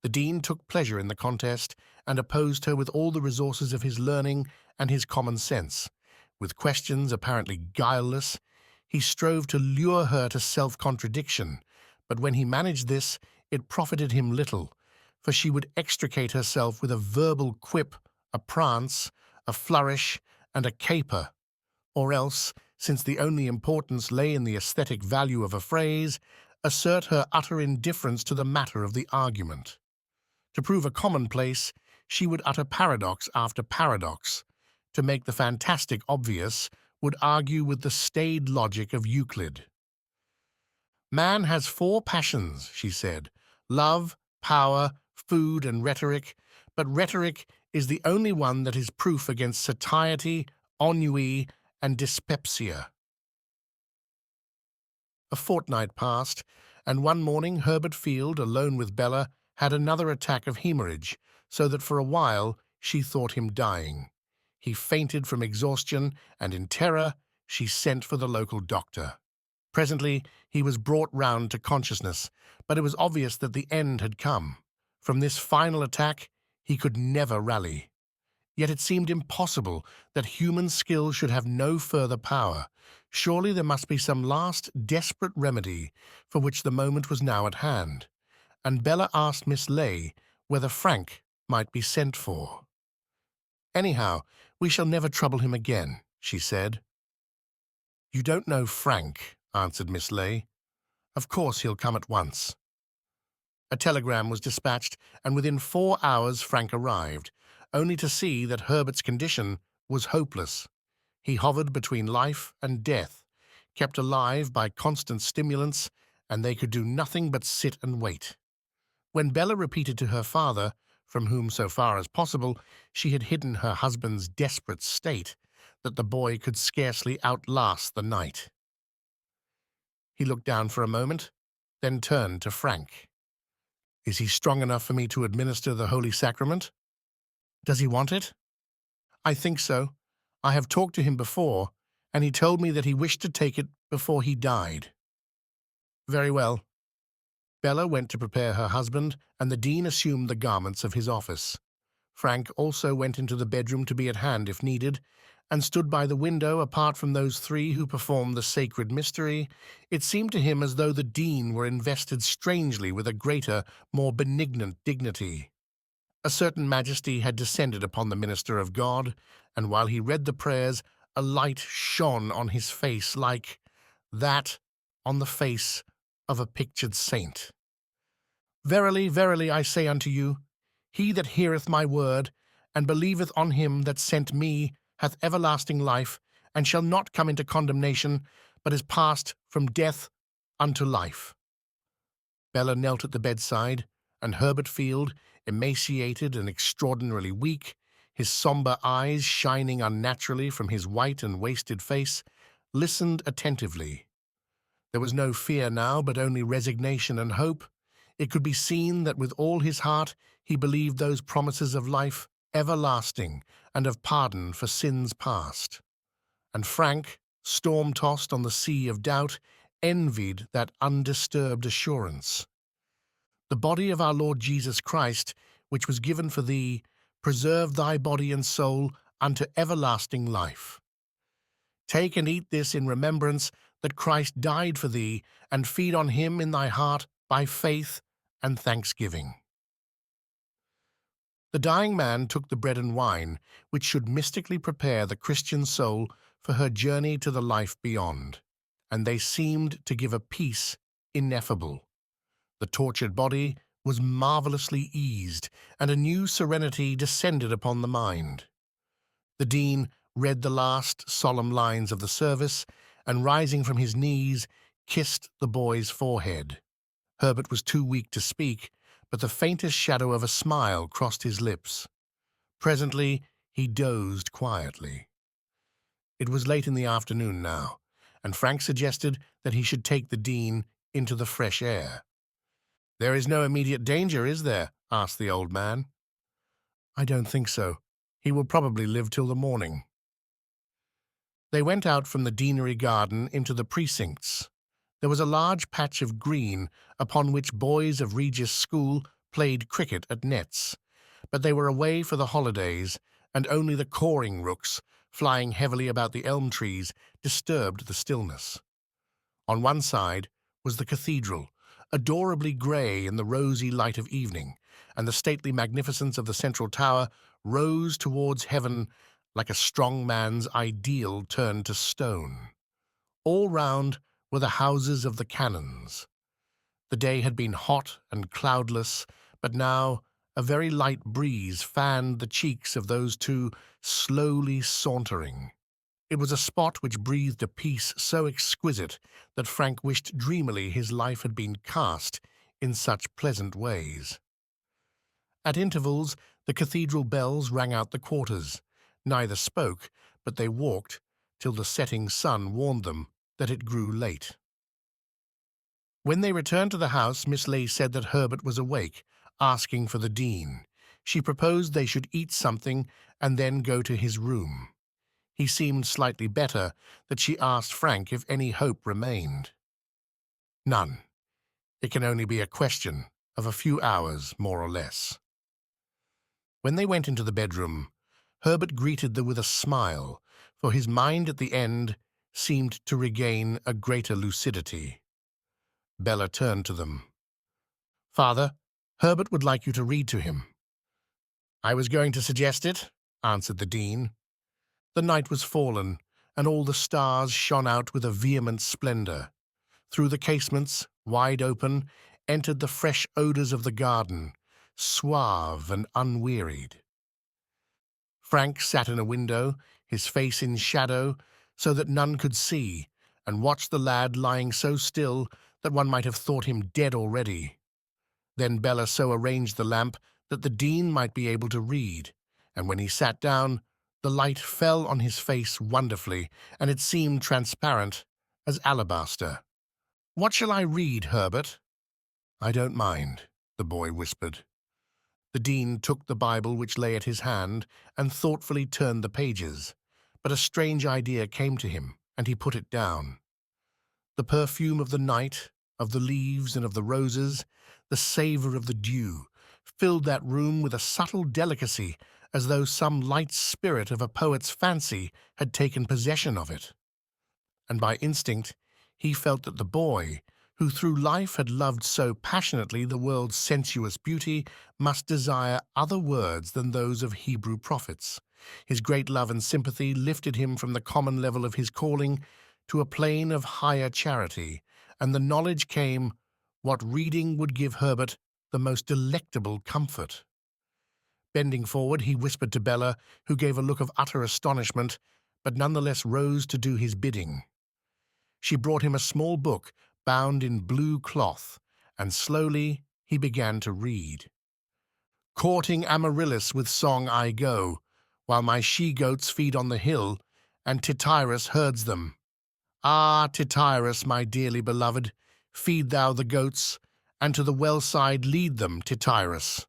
The Dean took pleasure in the contest, and opposed her with all the resources of his learning and his common sense. With questions apparently guileless, he strove to lure her to self-contradiction, but when he managed this, it profited him little, for she would extricate herself with a verbal quip, a prance, a flourish, and a caper, or else, since the only importance lay in the aesthetic value of a phrase, assert her utter indifference to the matter of the argument. To prove a commonplace, she would utter paradox after paradox. To make the fantastic obvious, would argue with the staid logic of Euclid. Man has 4 passions, she said, love, power, food, and rhetoric, but rhetoric is the only one that is proof against satiety, ennui, and dyspepsia. A fortnight passed, and one morning Herbert Field, alone with Bella, had another attack of hemorrhage, so that for a while she thought him dying. He fainted from exhaustion, and in terror she sent for the local doctor. Presently he was brought round to consciousness, but it was obvious that the end had come. From this final attack he could never rally. Yet it seemed impossible that human skill should have no further power. Surely there must be some last desperate remedy for which the moment was now at hand, and Bella asked Miss Ley whether Frank might be sent for. Anyhow, we shall never trouble him again, she said. You don't know Frank, answered Miss Ley. Of course he'll come at once. A telegram was dispatched, and within 4 hours Frank arrived, only to see that Herbert's condition was hopeless. He hovered between life and death, kept alive by constant stimulants, and they could do nothing but sit and wait. When Bella repeated to her father, from whom so far as possible she had hidden her husband's desperate state, that the boy could scarcely outlast the night. He looked down for a moment, then turned to Frank. "Is he strong enough for me to administer the Holy Sacrament? Does he want it?" "I think so. I have talked to him before, and he told me that he wished to take it before he died." "Very well." Bella went to prepare her husband, and the dean assumed the garments of his office. Frank also went into the bedroom to be at hand if needed, and stood by the window. Apart from those three who performed the sacred mystery, it seemed to him as though the dean were invested strangely with a greater, more benignant dignity. A certain majesty had descended upon the minister of God, and while he read the prayers, a light shone on his face like that on the face of a pictured saint. "Verily, verily, I say unto you, he that heareth my word, and believeth on him that sent me, hath everlasting life, and shall not come into condemnation, but is passed from death unto life." Bella knelt at the bedside, and Herbert Field, emaciated and extraordinarily weak, his sombre eyes shining unnaturally from his white and wasted face, listened attentively. There was no fear now, but only resignation and hope. It could be seen that with all his heart he believed those promises of life everlasting and of pardon for sins past. And Frank, storm-tossed on the sea of doubt, envied that undisturbed assurance. "The body of our Lord Jesus Christ, which was given for thee, preserve thy body and soul unto everlasting life. Take and eat this in remembrance that Christ died for thee, and feed on him in thy heart by faith and thanksgiving." The dying man took the bread and wine, which should mystically prepare the Christian soul for her journey to the life beyond, and they seemed to give a peace ineffable. The tortured body was marvelously eased, and a new serenity descended upon the mind. The dean read the last solemn lines of the service, and rising from his knees, kissed the boy's forehead. Herbert was too weak to speak, but the faintest shadow of a smile crossed his lips. Presently he dozed quietly. It was late in the afternoon now, and Frank suggested that he should take the dean into the fresh air. "There is no immediate danger, is there?" asked the old man. "I don't think so. He will probably live till the morning." They went out from the deanery garden into the precincts. There was a large patch of green upon which boys of Regis School played cricket at nets, but they were away for the holidays, and only the cawing rooks, flying heavily about the elm trees, disturbed the stillness. On one side was the cathedral, adorably grey in the rosy light of evening, and the stately magnificence of the central tower rose towards heaven like a strong man's ideal turned to stone. All round were the houses of the canons. The day had been hot and cloudless, but now a very light breeze fanned the cheeks of those two slowly sauntering. It was a spot which breathed a peace so exquisite that Frank wished dreamily his life had been cast in such pleasant ways. At intervals, the cathedral bells rang out the quarters. Neither spoke, but they walked till the setting sun warned them that it grew late. When they returned to the house, Miss Leigh said that Herbert was awake, asking for the dean. She proposed they should eat something and then go to his room. He seemed slightly better, that she asked Frank if any hope remained. "None. It can only be a question of a few hours, more or less." When they went into the bedroom, Herbert greeted them with a smile, for his mind at the end seemed to regain a greater lucidity. Bella turned to them. "Father, Herbert would like you to read to him." "I was going to suggest it," answered the dean. The night was fallen, and all the stars shone out with a vehement splendor. Through the casements, wide open, entered the fresh odors of the garden, suave and unwearied. Frank sat in a window, his face in shadow, so that none could see, and watched the lad lying so still that one might have thought him dead already. Then Bella so arranged the lamp that the dean might be able to read, and when he sat down, the light fell on his face wonderfully, and it seemed transparent as alabaster. "What shall I read, Herbert?" "I don't mind," the boy whispered. The dean took the Bible which lay at his hand and thoughtfully turned the pages, but a strange idea came to him, and he put it down. The perfume of the night, of the leaves and of the roses, the savour of the dew, filled that room with a subtle delicacy, as though some light spirit of a poet's fancy had taken possession of it. And by instinct he felt that the boy, who through life had loved so passionately the world's sensuous beauty, must desire other words than those of Hebrew prophets. His great love and sympathy lifted him from the common level of his calling to a plane of higher charity, and the knowledge came what reading would give Herbert the most delectable comfort. Bending forward, he whispered to Bella, who gave a look of utter astonishment, but nonetheless rose to do his bidding. She brought him a small book bound in blue cloth, and slowly he began to read. "Courting Amaryllis with song I go, while my she-goats feed on the hill, and Tityrus herds them. Ah, Tityrus, my dearly beloved, feed thou the goats, and to the well-side lead them, Tityrus."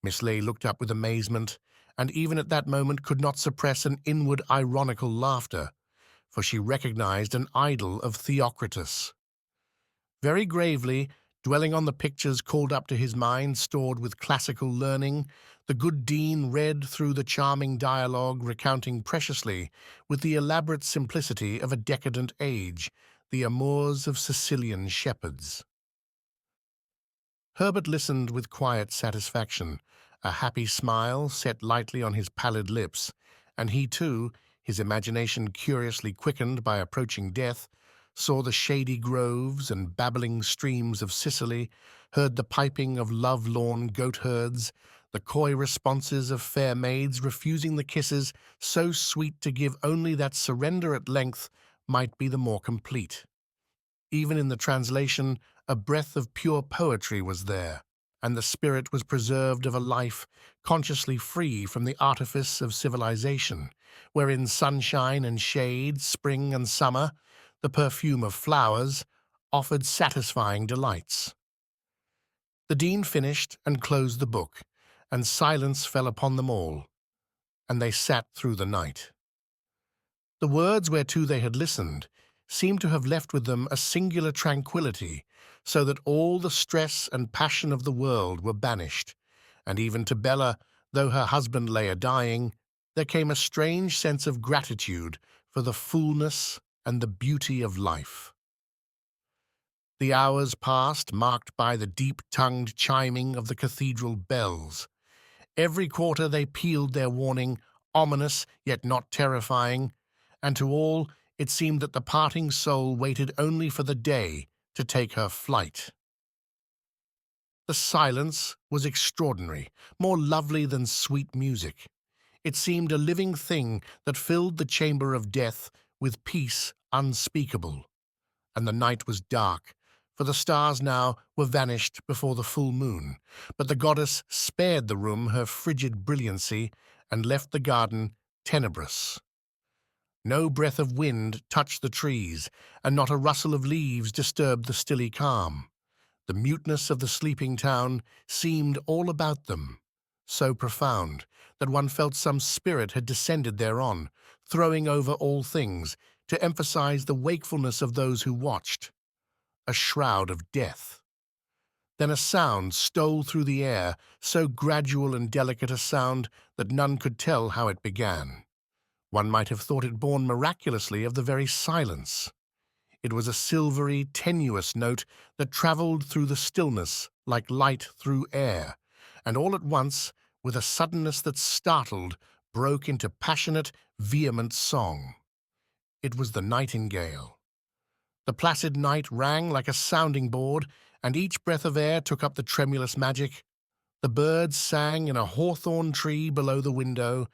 Miss Ley looked up with amazement, and even at that moment could not suppress an inward ironical laughter, for she recognized an idol of Theocritus. Very gravely, dwelling on the pictures called up to his mind stored with classical learning, the good dean read through the charming dialogue recounting preciously, with the elaborate simplicity of a decadent age, the amours of Sicilian shepherds. Herbert listened with quiet satisfaction, a happy smile set lightly on his pallid lips, and he too, his imagination curiously quickened by approaching death, saw the shady groves and babbling streams of Sicily, heard the piping of love-lorn goat-herds, the coy responses of fair maids refusing the kisses so sweet to give only that surrender at length might be the more complete. Even in the translation, a breath of pure poetry was there, and the spirit was preserved of a life consciously free from the artifice of civilization, wherein sunshine and shade, spring and summer, the perfume of flowers, offered satisfying delights. The dean finished and closed the book, and silence fell upon them all, and they sat through the night. The words whereto they had listened seemed to have left with them a singular tranquillity, so that all the stress and passion of the world were banished, and even to Bella, though her husband lay a-dying, there came a strange sense of gratitude for the fullness and the beauty of life. The hours passed, marked by the deep-tongued chiming of the cathedral bells. Every quarter they pealed their warning, ominous yet not terrifying, and to all it seemed that the parting soul waited only for the day to take her flight. The silence was extraordinary, more lovely than sweet music. It seemed a living thing that filled the chamber of death with peace unspeakable. And the night was dark, for the stars now were vanished before the full moon, but the goddess spared the room her frigid brilliancy and left the garden tenebrous. No breath of wind touched the trees, and not a rustle of leaves disturbed the stilly calm. The muteness of the sleeping town seemed all about them, so profound that one felt some spirit had descended thereon, throwing over all things, to emphasize the wakefulness of those who watched. A shroud of death. Then a sound stole through the air, so gradual and delicate a sound that none could tell how it began. One might have thought it born miraculously of the very silence. It was a silvery, tenuous note that travelled through the stillness like light through air, and all at once, with a suddenness that startled, broke into passionate, vehement song. It was the nightingale. The placid night rang like a sounding board, and each breath of air took up the tremulous magic. The birds sang in a hawthorn tree below the window,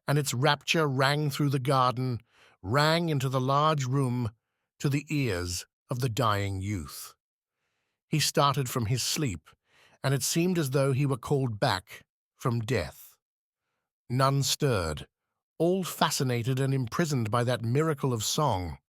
and its rapture rang through the garden, rang into the large room, to the ears of the dying youth. He started from his sleep, and it seemed as though he were called back from death. None stirred, all fascinated and imprisoned by that miracle of song.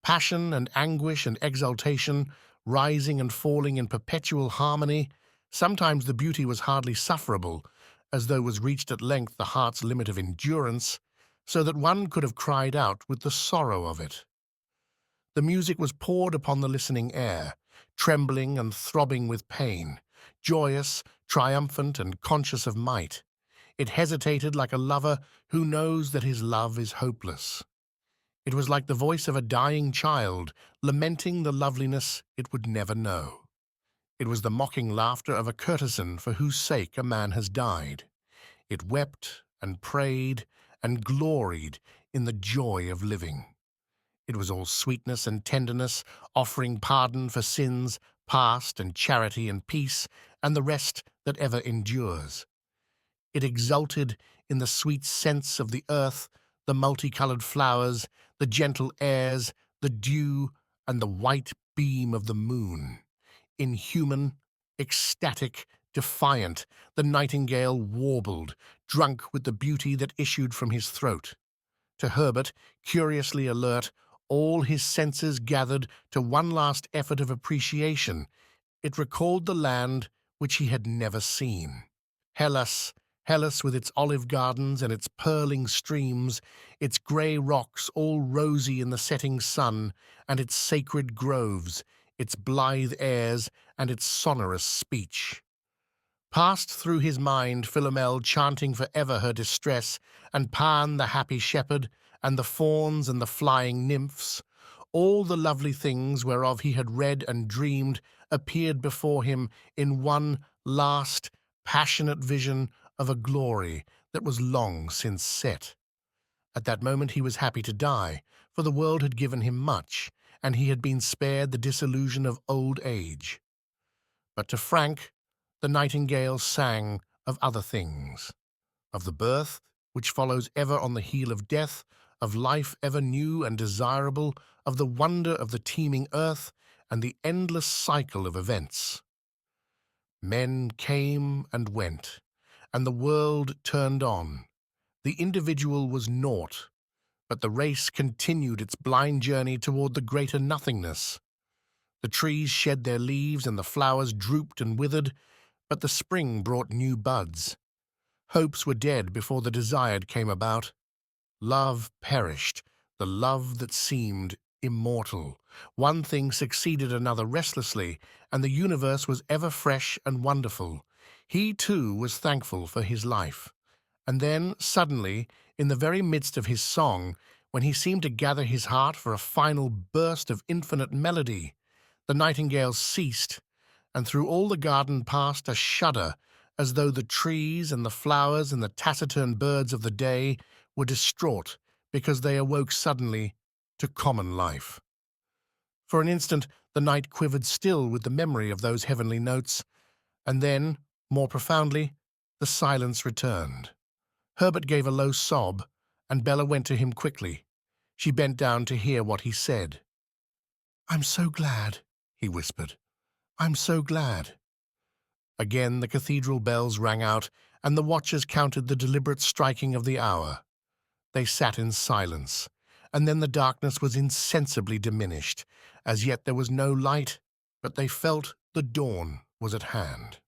Passion and anguish and exultation rising and falling in perpetual harmony. Sometimes the beauty was hardly sufferable, as though was reached at length the heart's limit of endurance, so that one could have cried out with the sorrow of it. The music was poured upon the listening air, trembling and throbbing with pain, joyous, triumphant, and conscious of might. It hesitated like a lover who knows that his love is hopeless. It was like the voice of a dying child, lamenting the loveliness it would never know. It was the mocking laughter of a courtesan for whose sake a man has died. It wept and prayed and gloried in the joy of living. It was all sweetness and tenderness, offering pardon for sins past and charity and peace and the rest that ever endures. It exulted in the sweet scents of the earth, the multicolored flowers, the gentle airs, the dew, and the white beam of the moon. Inhuman, ecstatic, defiant, the nightingale warbled, drunk with the beauty that issued from his throat. To Herbert, curiously alert, all his senses gathered to one last effort of appreciation. It recalled the land which he had never seen. Hellas, Hellas with its olive gardens and its purling streams, its grey rocks all rosy in the setting sun, and its sacred groves, its blithe airs, and its sonorous speech. Passed through his mind Philomel chanting for ever her distress, and Pan the happy shepherd, and the fauns and the flying nymphs. All the lovely things whereof he had read and dreamed appeared before him in one last, passionate vision of a glory that was long since set. At that moment he was happy to die, for the world had given him much, and he had been spared the disillusion of old age. But to Frank, the nightingale sang of other things, of the birth which follows ever on the heel of death, of life ever new and desirable, of the wonder of the teeming earth, and the endless cycle of events. Men came and went, and the world turned on. The individual was naught, but the race continued its blind journey toward the greater nothingness. The trees shed their leaves, and the flowers drooped and withered, but the spring brought new buds. Hopes were dead before the desired came about. Love perished, the love that seemed immortal. One thing succeeded another restlessly, and the universe was ever fresh and wonderful. He, too, was thankful for his life. And then, suddenly, in the very midst of his song, when he seemed to gather his heart for a final burst of infinite melody, the nightingale ceased, and through all the garden passed a shudder, as though the trees and the flowers and the taciturn birds of the day were distraught because they awoke suddenly to common life. For an instant the night quivered still with the memory of those heavenly notes, and then, more profoundly, the silence returned. Herbert gave a low sob, and Bella went to him quickly. She bent down to hear what he said. "I'm so glad," he whispered. "I'm so glad." Again the cathedral bells rang out, and the watchers counted the deliberate striking of the hour. They sat in silence, and then the darkness was insensibly diminished. As yet there was no light, but they felt the dawn was at hand.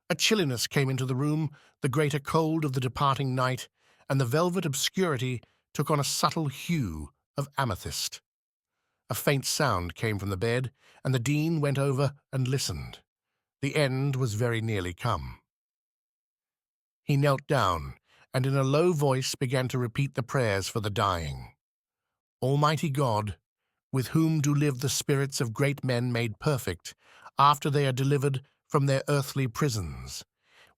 A chilliness came into the room, the greater cold of the departing night, and the velvet obscurity took on a subtle hue of amethyst. A faint sound came from the bed, and the dean went over and listened. The end was very nearly come. He knelt down, and in a low voice began to repeat the prayers for the dying. Almighty God, with whom do live the spirits of great men made perfect, after they are delivered from their earthly prisons,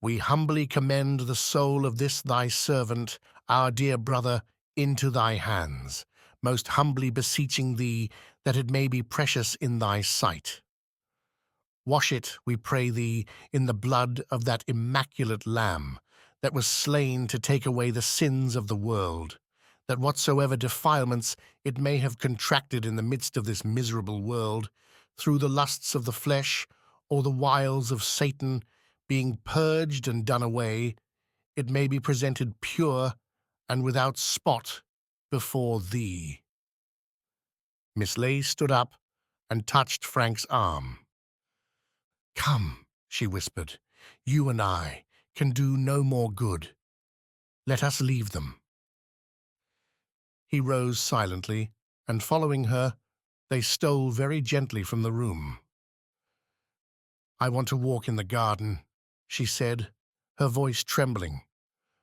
we humbly commend the soul of this thy servant, our dear brother, into thy hands, most humbly beseeching thee that it may be precious in thy sight. Wash it, we pray thee, in the blood of that immaculate Lamb that was slain to take away the sins of the world, that whatsoever defilements it may have contracted in the midst of this miserable world, through the lusts of the flesh or the wiles of Satan, being purged and done away, it may be presented pure and without spot before thee. Miss Leigh stood up, and touched Frank's arm. "Come," she whispered, "you and I can do no more good. Let us leave them." He rose silently, and following her, they stole very gently from the room. "I want to walk in the garden," she said, her voice trembling.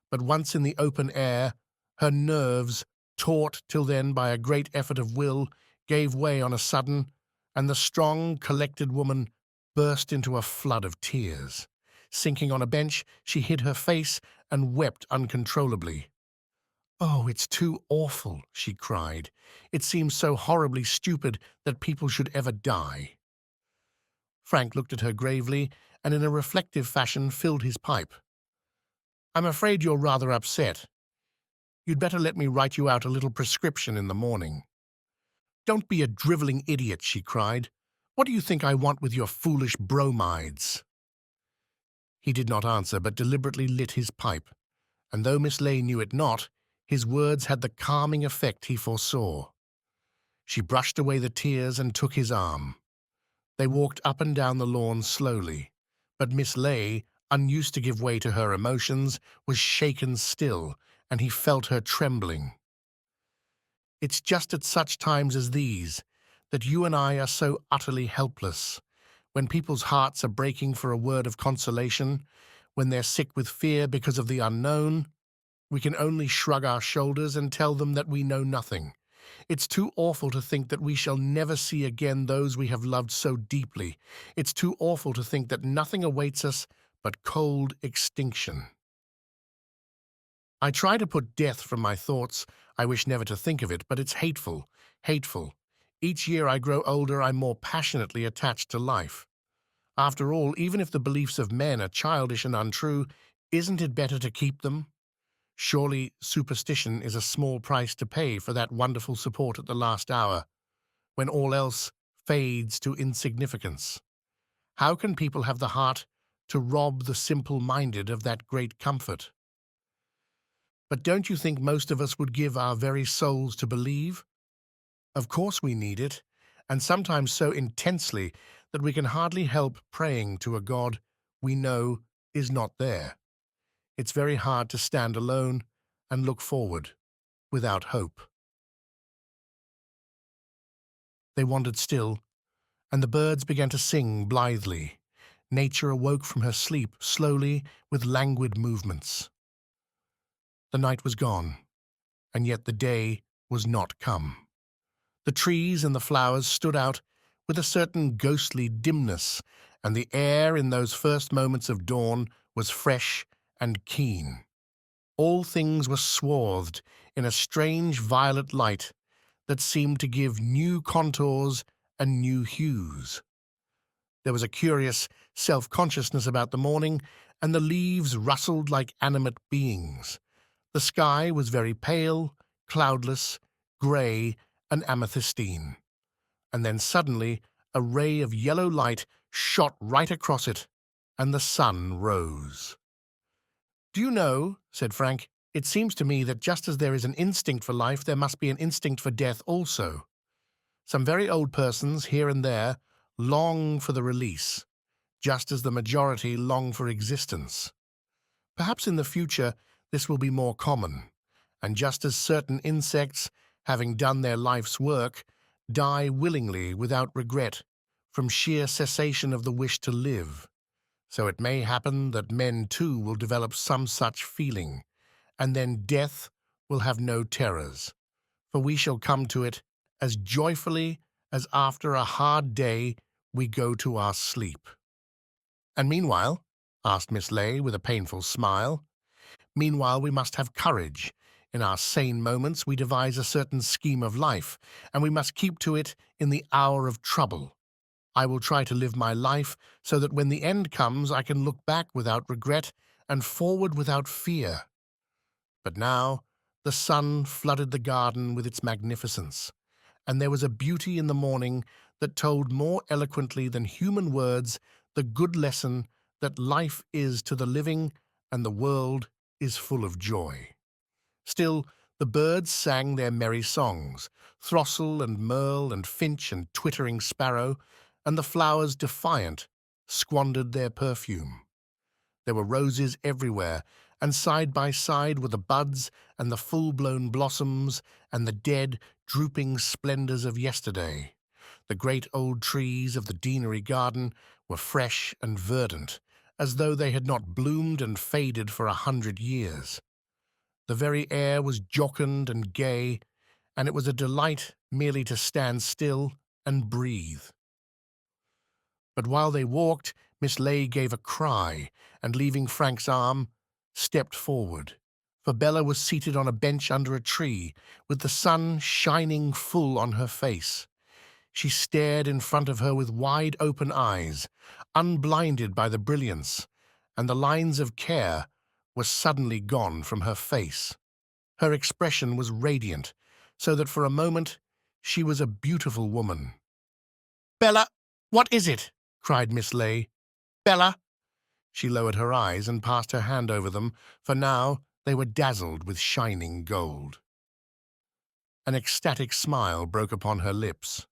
But once in the open air, her nerves, taut till then by a great effort of will, gave way on a sudden, and the strong, collected woman burst into a flood of tears. Sinking on a bench, she hid her face and wept uncontrollably. "Oh, it's too awful," she cried. "It seems so horribly stupid that people should ever die." Frank looked at her gravely and in a reflective fashion filled his pipe. "I'm afraid you're rather upset. You'd better let me write you out a little prescription in the morning." "Don't be a drivelling idiot," she cried. "What do you think I want with your foolish bromides?" He did not answer, but deliberately lit his pipe, and though Miss Ley knew it not, his words had the calming effect he foresaw. She brushed away the tears and took his arm. They walked up and down the lawn slowly, but Miss Ley, unused to give way to her emotions, was shaken still, and he felt her trembling. "It's just at such times as these that you and I are so utterly helpless, when people's hearts are breaking for a word of consolation, when they're sick with fear because of the unknown. We can only shrug our shoulders and tell them that we know nothing. It's too awful to think that we shall never see again those we have loved so deeply. It's too awful to think that nothing awaits us but cold extinction. I try to put death from my thoughts. I wish never to think of it, but it's hateful, hateful. Each year I grow older, I'm more passionately attached to life. After all, even if the beliefs of men are childish and untrue, isn't it better to keep them? Surely superstition is a small price to pay for that wonderful support at the last hour, when all else fades to insignificance. How can people have the heart to rob the simple-minded of that great comfort? But don't you think most of us would give our very souls to believe? Of course we need it, and sometimes so intensely that we can hardly help praying to a God we know is not there. It's very hard to stand alone and look forward without hope. They wandered still, and the birds began to sing blithely. Nature awoke from her sleep slowly with languid movements. The night was gone, and yet the day was not come. The trees and the flowers stood out with a certain ghostly dimness, and the air in those first moments of dawn was fresh and keen. All things were swathed in a strange violet light that seemed to give new contours and new hues. There was a curious self-consciousness about the morning, and the leaves rustled like animate beings. The sky was very pale, cloudless, grey, and amethystine. And then suddenly a ray of yellow light shot right across it, and the sun rose. "Do you know," said Frank, "it seems to me that just as there is an instinct for life, there must be an instinct for death also. Some very old persons, here and there, long for the release, just as the majority long for existence. Perhaps in the future this will be more common, and just as certain insects, having done their life's work, die willingly without regret from sheer cessation of the wish to live, so it may happen that men too will develop some such feeling, and then death will have no terrors, for we shall come to it as joyfully as after a hard day we go to our sleep." "And meanwhile?" asked Miss Ley with a painful smile. "Meanwhile we must have courage. In our sane moments we devise a certain scheme of life, and we must keep to it in the hour of trouble. I will try to live my life so that when the end comes I can look back without regret and forward without fear." But now the sun flooded the garden with its magnificence, and there was a beauty in the morning that told more eloquently than human words the good lesson that life is to the living and the world is full of joy. Still, The birds sang their merry songs, throstle and merle and finch and twittering sparrow, and the flowers, defiant, squandered their perfume. There were roses everywhere, and side by side were the buds and the full-blown blossoms and the dead, drooping splendors of yesterday. The great old trees of the deanery garden were fresh and verdant, as though they had not bloomed and faded for 100 years. The very air was jocund and gay, and it was a delight merely to stand still and breathe. But while they walked, Miss Leigh gave a cry, and leaving Frank's arm, stepped forward. For Bella was seated on a bench under a tree, with the sun shining full on her face. She stared in front of her with wide-open eyes, unblinded by the brilliance, and the lines of care were suddenly gone from her face. Her expression was radiant, so that for a moment she was a beautiful woman. "Bella, what is it?" cried Miss Leigh. "Bella!" She lowered her eyes and passed her hand over them, for now they were dazzled with shining gold. An ecstatic smile broke upon her lips.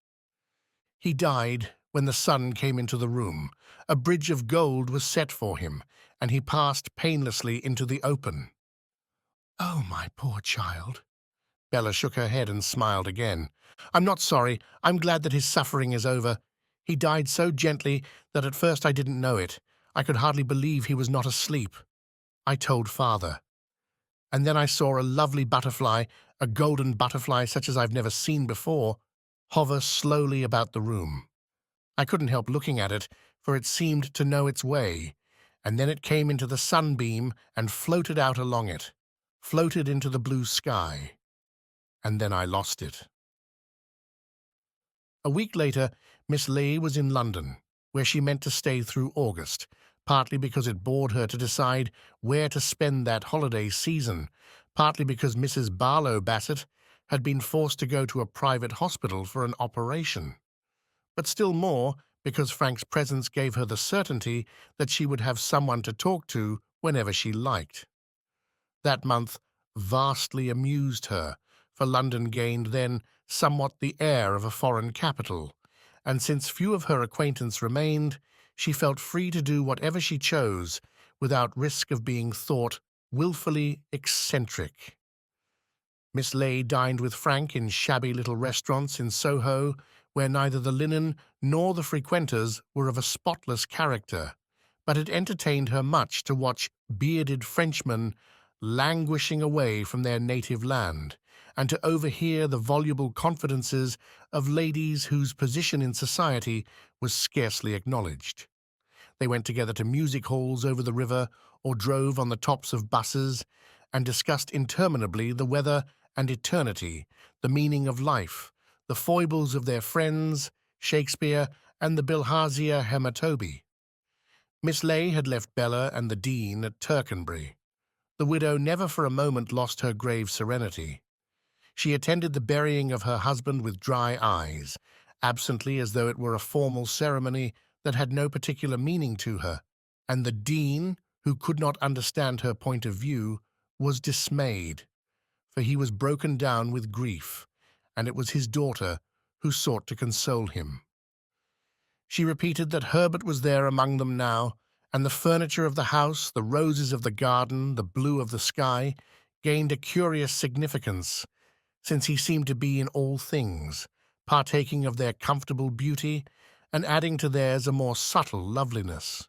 He died when the sun came into the room. A bridge of gold was set for him, and he passed painlessly into the open. "Oh, my poor child." Bella shook her head and smiled again. "I'm not sorry. I'm glad that his suffering is over. He died so gently that at first I didn't know it. I could hardly believe he was not asleep. I told Father. And then I saw a lovely butterfly, a golden butterfly such as I've never seen before, hover slowly about the room. I couldn't help looking at it, for it seemed to know its way, and then it came into the sunbeam and floated out along it, floated into the blue sky, and then I lost it." A week later, Miss Leigh was in London, where she meant to stay through August, partly because it bored her to decide where to spend that holiday season, partly because Mrs. Barlow Bassett had been forced to go to a private hospital for an operation, but still more because Frank's presence gave her the certainty that she would have someone to talk to whenever she liked. That month vastly amused her, for London gained then somewhat the air of a foreign capital, and since few of her acquaintance remained, she felt free to do whatever she chose without risk of being thought wilfully eccentric. Miss Leigh dined with Frank in shabby little restaurants in Soho, where neither the linen nor the frequenters were of a spotless character, but it entertained her much to watch bearded Frenchmen languishing away from their native land, and to overhear the voluble confidences of ladies whose position in society was scarcely acknowledged. They went together to music halls over the river, or drove on the tops of buses, and discussed interminably the weather and eternity, the meaning of life, the foibles of their friends, Shakespeare, and the Bilharzia Hematobe. Miss Leigh had left Bella and the Dean at Tercanbury. The widow never for a moment lost her grave serenity. She attended the burying of her husband with dry eyes, absently as though it were a formal ceremony that had no particular meaning to her, and the Dean, who could not understand her point of view, was dismayed, for he was broken down with grief, and it was his daughter who sought to console him. She repeated that Herbert was there among them now, and the furniture of the house, the roses of the garden, the blue of the sky, gained a curious significance, since he seemed to be in all things, partaking of their comfortable beauty and adding to theirs a more subtle loveliness.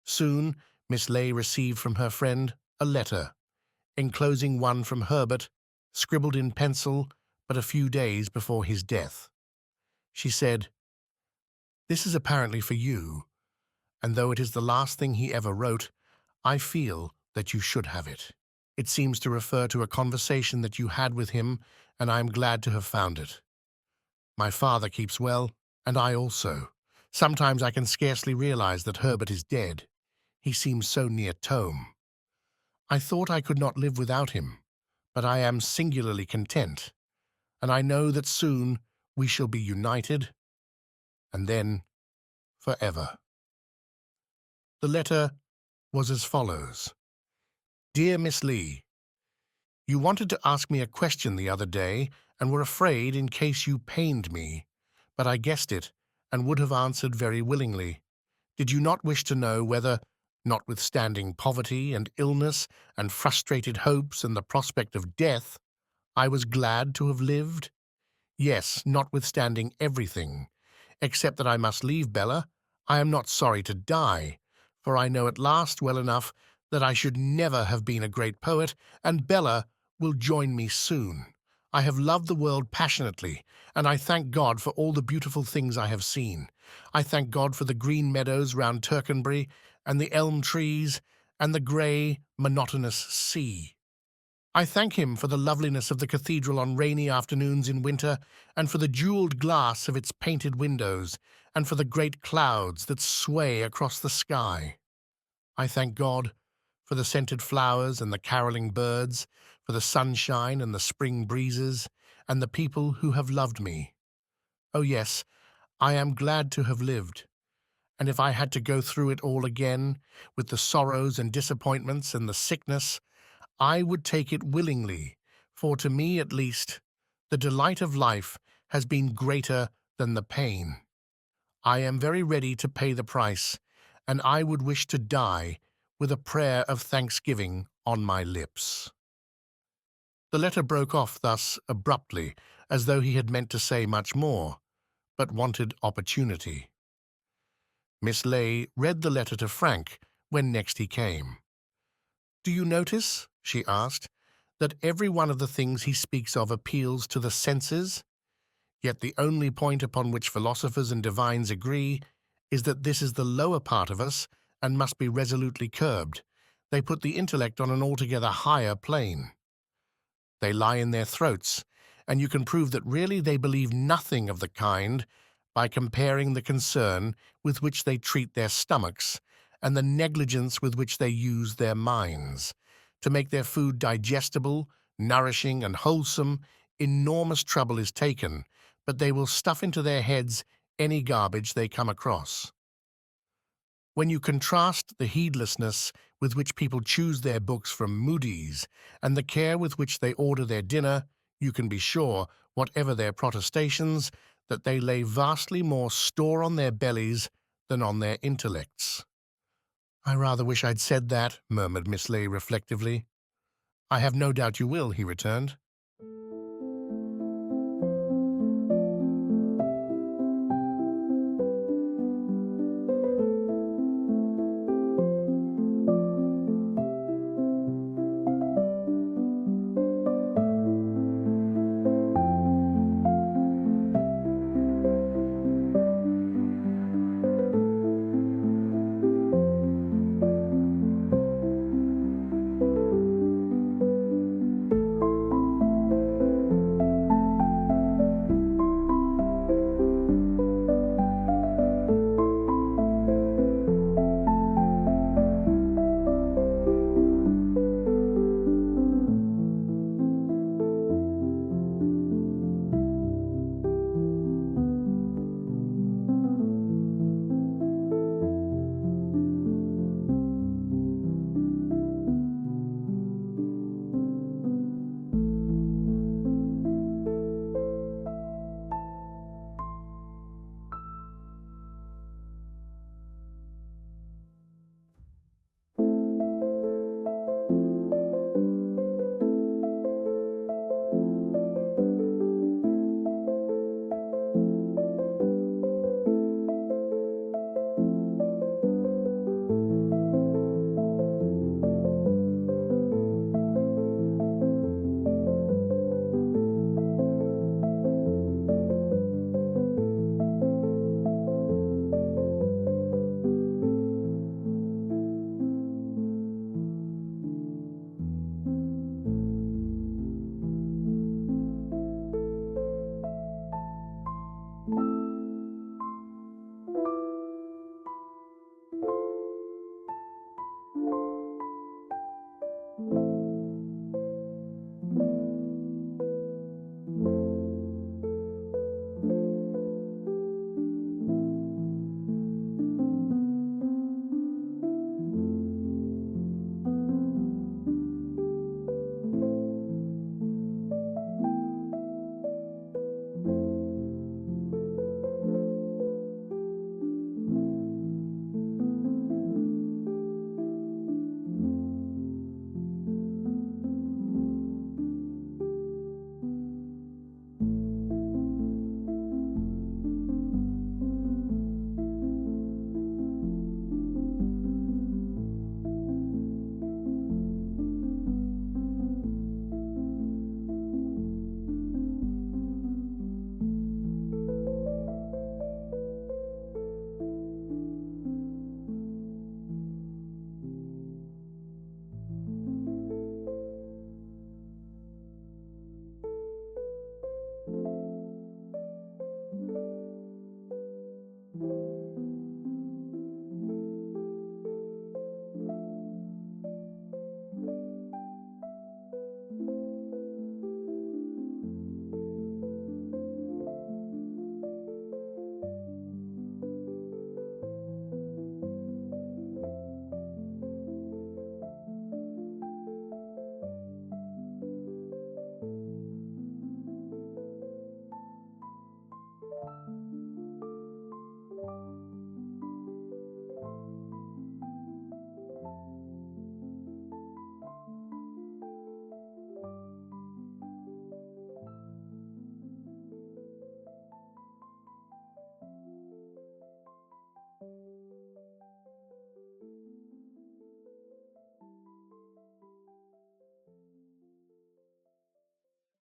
Soon Miss Leigh received from her friend a letter, enclosing one from Herbert, scribbled in pencil but a few days before his death. She said, "This is apparently for you, and though it is the last thing he ever wrote, I feel that you should have it. It seems to refer to a conversation that you had with him, and I am glad to have found it. My father keeps well, and I also. Sometimes I can scarcely realize that Herbert is dead. He seems so near Tome. I thought I could not live without him, but I am singularly content, and I know that soon we shall be united, and then forever." The letter was as follows. "Dear Miss Leigh, You wanted to ask me a question the other day and were afraid in case you pained me, but I guessed it and would have answered very willingly. Did you not wish to know whether, notwithstanding poverty and illness and frustrated hopes and the prospect of death, I was glad to have lived? Yes, notwithstanding everything, except that I must leave Bella, I am not sorry to die, for I know at last well enough that I should never have been a great poet, and Bella will join me soon. I have loved the world passionately, and I thank God for all the beautiful things I have seen. I thank God for the green meadows round Tercanbury, and the elm trees, and the grey, monotonous sea. I thank him for the loveliness of the cathedral on rainy afternoons in winter, and for the jewelled glass of its painted windows, and for the great clouds that sway across the sky. I thank God for the scented flowers and the caroling birds, for the sunshine and the spring breezes, and the people who have loved me. Oh yes, I am glad to have lived, and if I had to go through it all again, with the sorrows and disappointments and the sickness, I would take it willingly, for to me at least, the delight of life has been greater than the pain. I am very ready to pay the price, and I would wish to die with a prayer of thanksgiving on my lips. The letter broke off thus abruptly, as though he had meant to say much more, but wanted opportunity. Miss Ley read the letter to Frank when next he came. "Do you notice," she asked, "that every one of the things he speaks of appeals to the senses? Yet the only point upon which philosophers and divines agree is that this is the lower part of us and must be resolutely curbed. They put the intellect on an altogether higher plane. They lie in their throats, and you can prove that really they believe nothing of the kind by comparing the concern with which they treat their stomachs and the negligence with which they use their minds. To make their food digestible, nourishing, and wholesome, enormous trouble is taken, but they will stuff into their heads any garbage they come across. When you contrast the heedlessness with which people choose their books from Moody's and the care with which they order their dinner, you can be sure, whatever their protestations, that they lay vastly more store on their bellies than on their intellects." "I rather wish I'd said that," murmured Miss Ley reflectively. "I have no doubt you will," he returned.